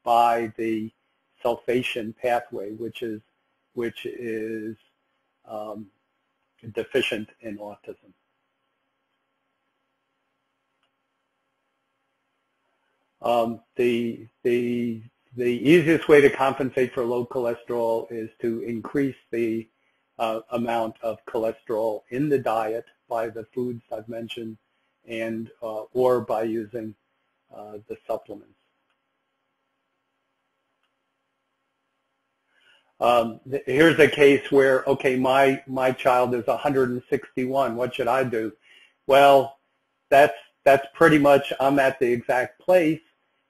by the sulfation pathway, which is deficient in autism. The easiest way to compensate for low cholesterol is to increase the amount of cholesterol in the diet by the foods I've mentioned, and or by using the supplements. Here's a case where, okay, my child is 161. What should I do? Well, that's pretty much, I'm at the exact place,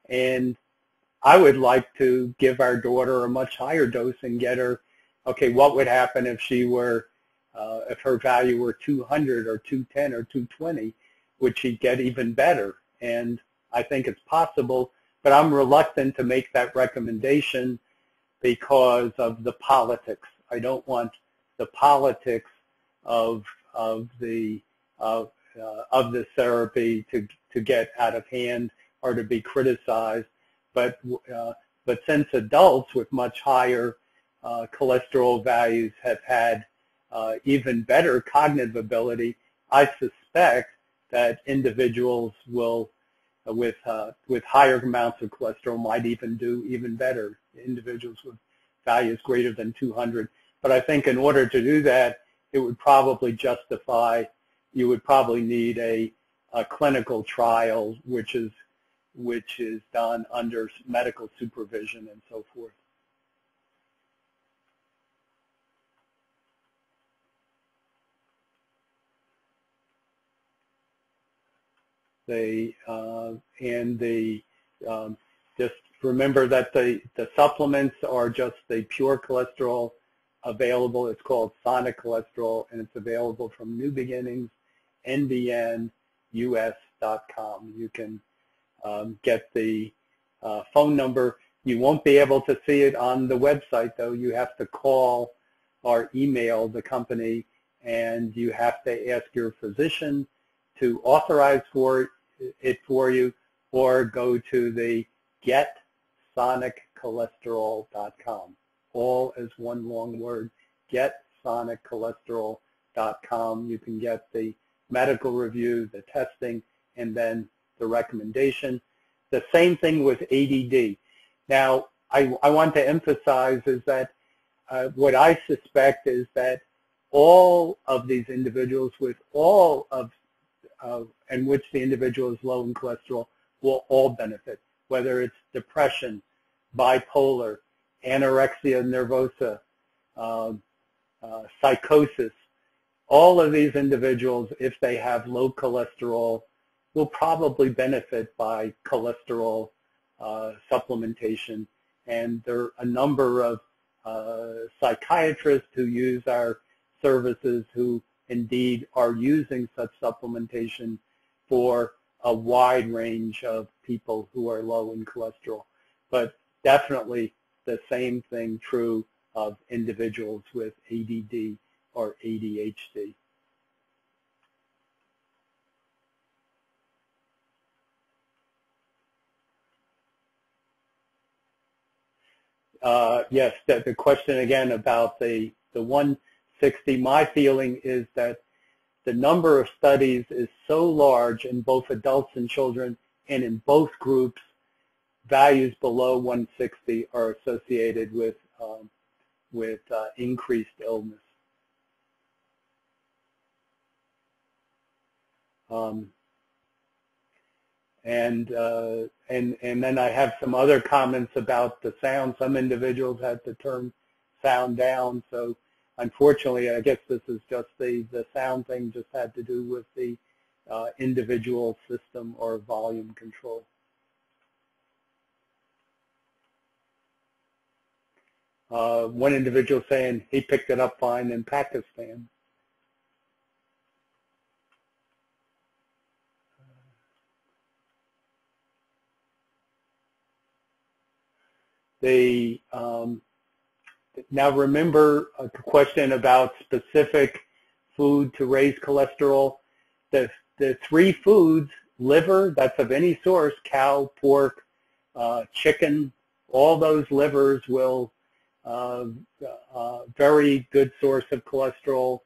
and I would like to give our daughter a much higher dose and get her, okay, what would happen if she were, if her value were 200 or 210 or 220? Would she get even better? And I think it's possible, but I'm reluctant to make that recommendation because of the politics. I don't want the politics of the therapy to get out of hand or to be criticized. But since adults with much higher cholesterol values have had even better cognitive ability, I suspect that individuals will, with higher amounts of cholesterol, might even do even better. Individuals with values greater than 200. But I think in order to do that, it would probably justify, you would probably need a clinical trial, which is done under medical supervision and so forth. Just remember that the supplements are just the pure cholesterol available. It's called Sonic Cholesterol, and it's available from New Beginnings, nbnus.com. You can get the phone number. You won't be able to see it on the website, though. You have to call or email the company, and you have to ask your physician to authorize it for you, or go to the getsonicholesterol.com. All as one long word, getsonicholesterol.com. You can get the medical review, the testing, and then the recommendation. The same thing with ADD. Now, I want to emphasize is that what I suspect is that all of these individuals with all of in which the individual is low in cholesterol will all benefit, whether it's depression, bipolar, anorexia nervosa, psychosis. All of these individuals, if they have low cholesterol, will probably benefit by cholesterol supplementation. And there are a number of psychiatrists who use our services who indeed are using such supplementation for a wide range of people who are low in cholesterol. But definitely the same thing true of individuals with ADD or ADHD. Yes, the question again about the 160, my feeling is that the number of studies is so large in both adults and children, and in both groups, values below 160 are associated with increased illness. And then I have some other comments about the sound. Some individuals had to turn sound down. So unfortunately, I guess this is just the sound thing just had to do with the individual system or volume control. One individual saying he picked it up fine in Pakistan. Now remember a question about specific food to raise cholesterol. The three foods, liver, that's of any source, cow, pork, chicken, all those livers will, very good source of cholesterol.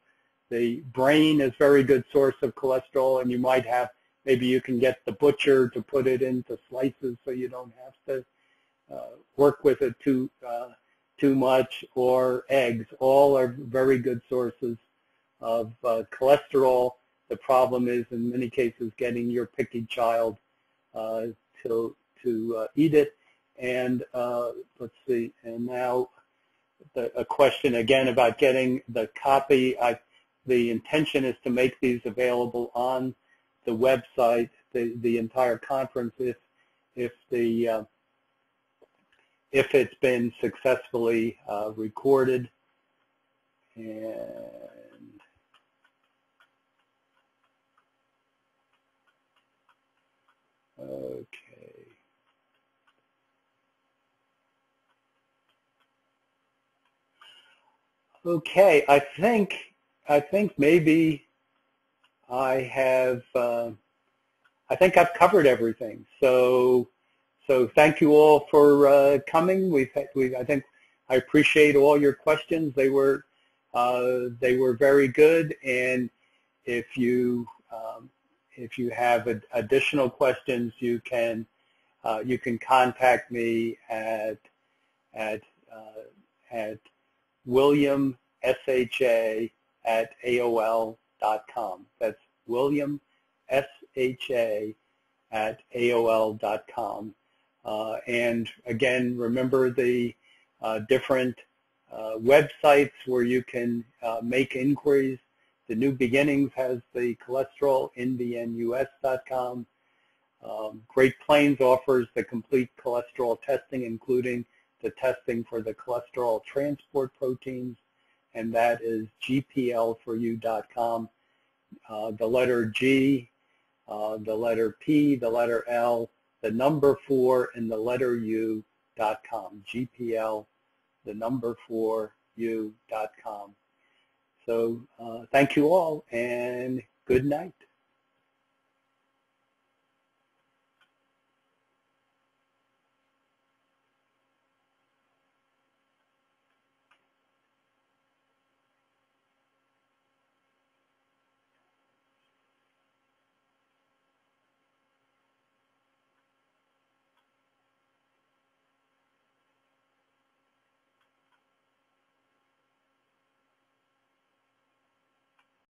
The brain is very good source of cholesterol, and you might have, maybe you can get the butcher to put it into slices so you don't have to work with it too much, or eggs. All are very good sources of cholesterol. The problem is, in many cases, getting your picky child to eat it. And let's see, and now a question again about getting the copy. The intention is to make these available on the website, the entire conference, if it's been successfully recorded. And okay. Okay, I think maybe I think I've covered everything. So thank you all for coming. I think I appreciate all your questions. They were very good. And if you have additional questions, you can contact me at William SHA@AOL.com. That's William SHA@AOL.com. And again, remember the different websites where you can make inquiries. The New Beginnings has the cholesterol, nbnus.com. Great Plains offers the complete cholesterol testing, including the testing for the cholesterol transport proteins, and that is gplforyou.com. The letter G, the letter P, the letter L, the number 4, and the letter U.com. GPL, the number 4, U.com. So thank you all, and good night.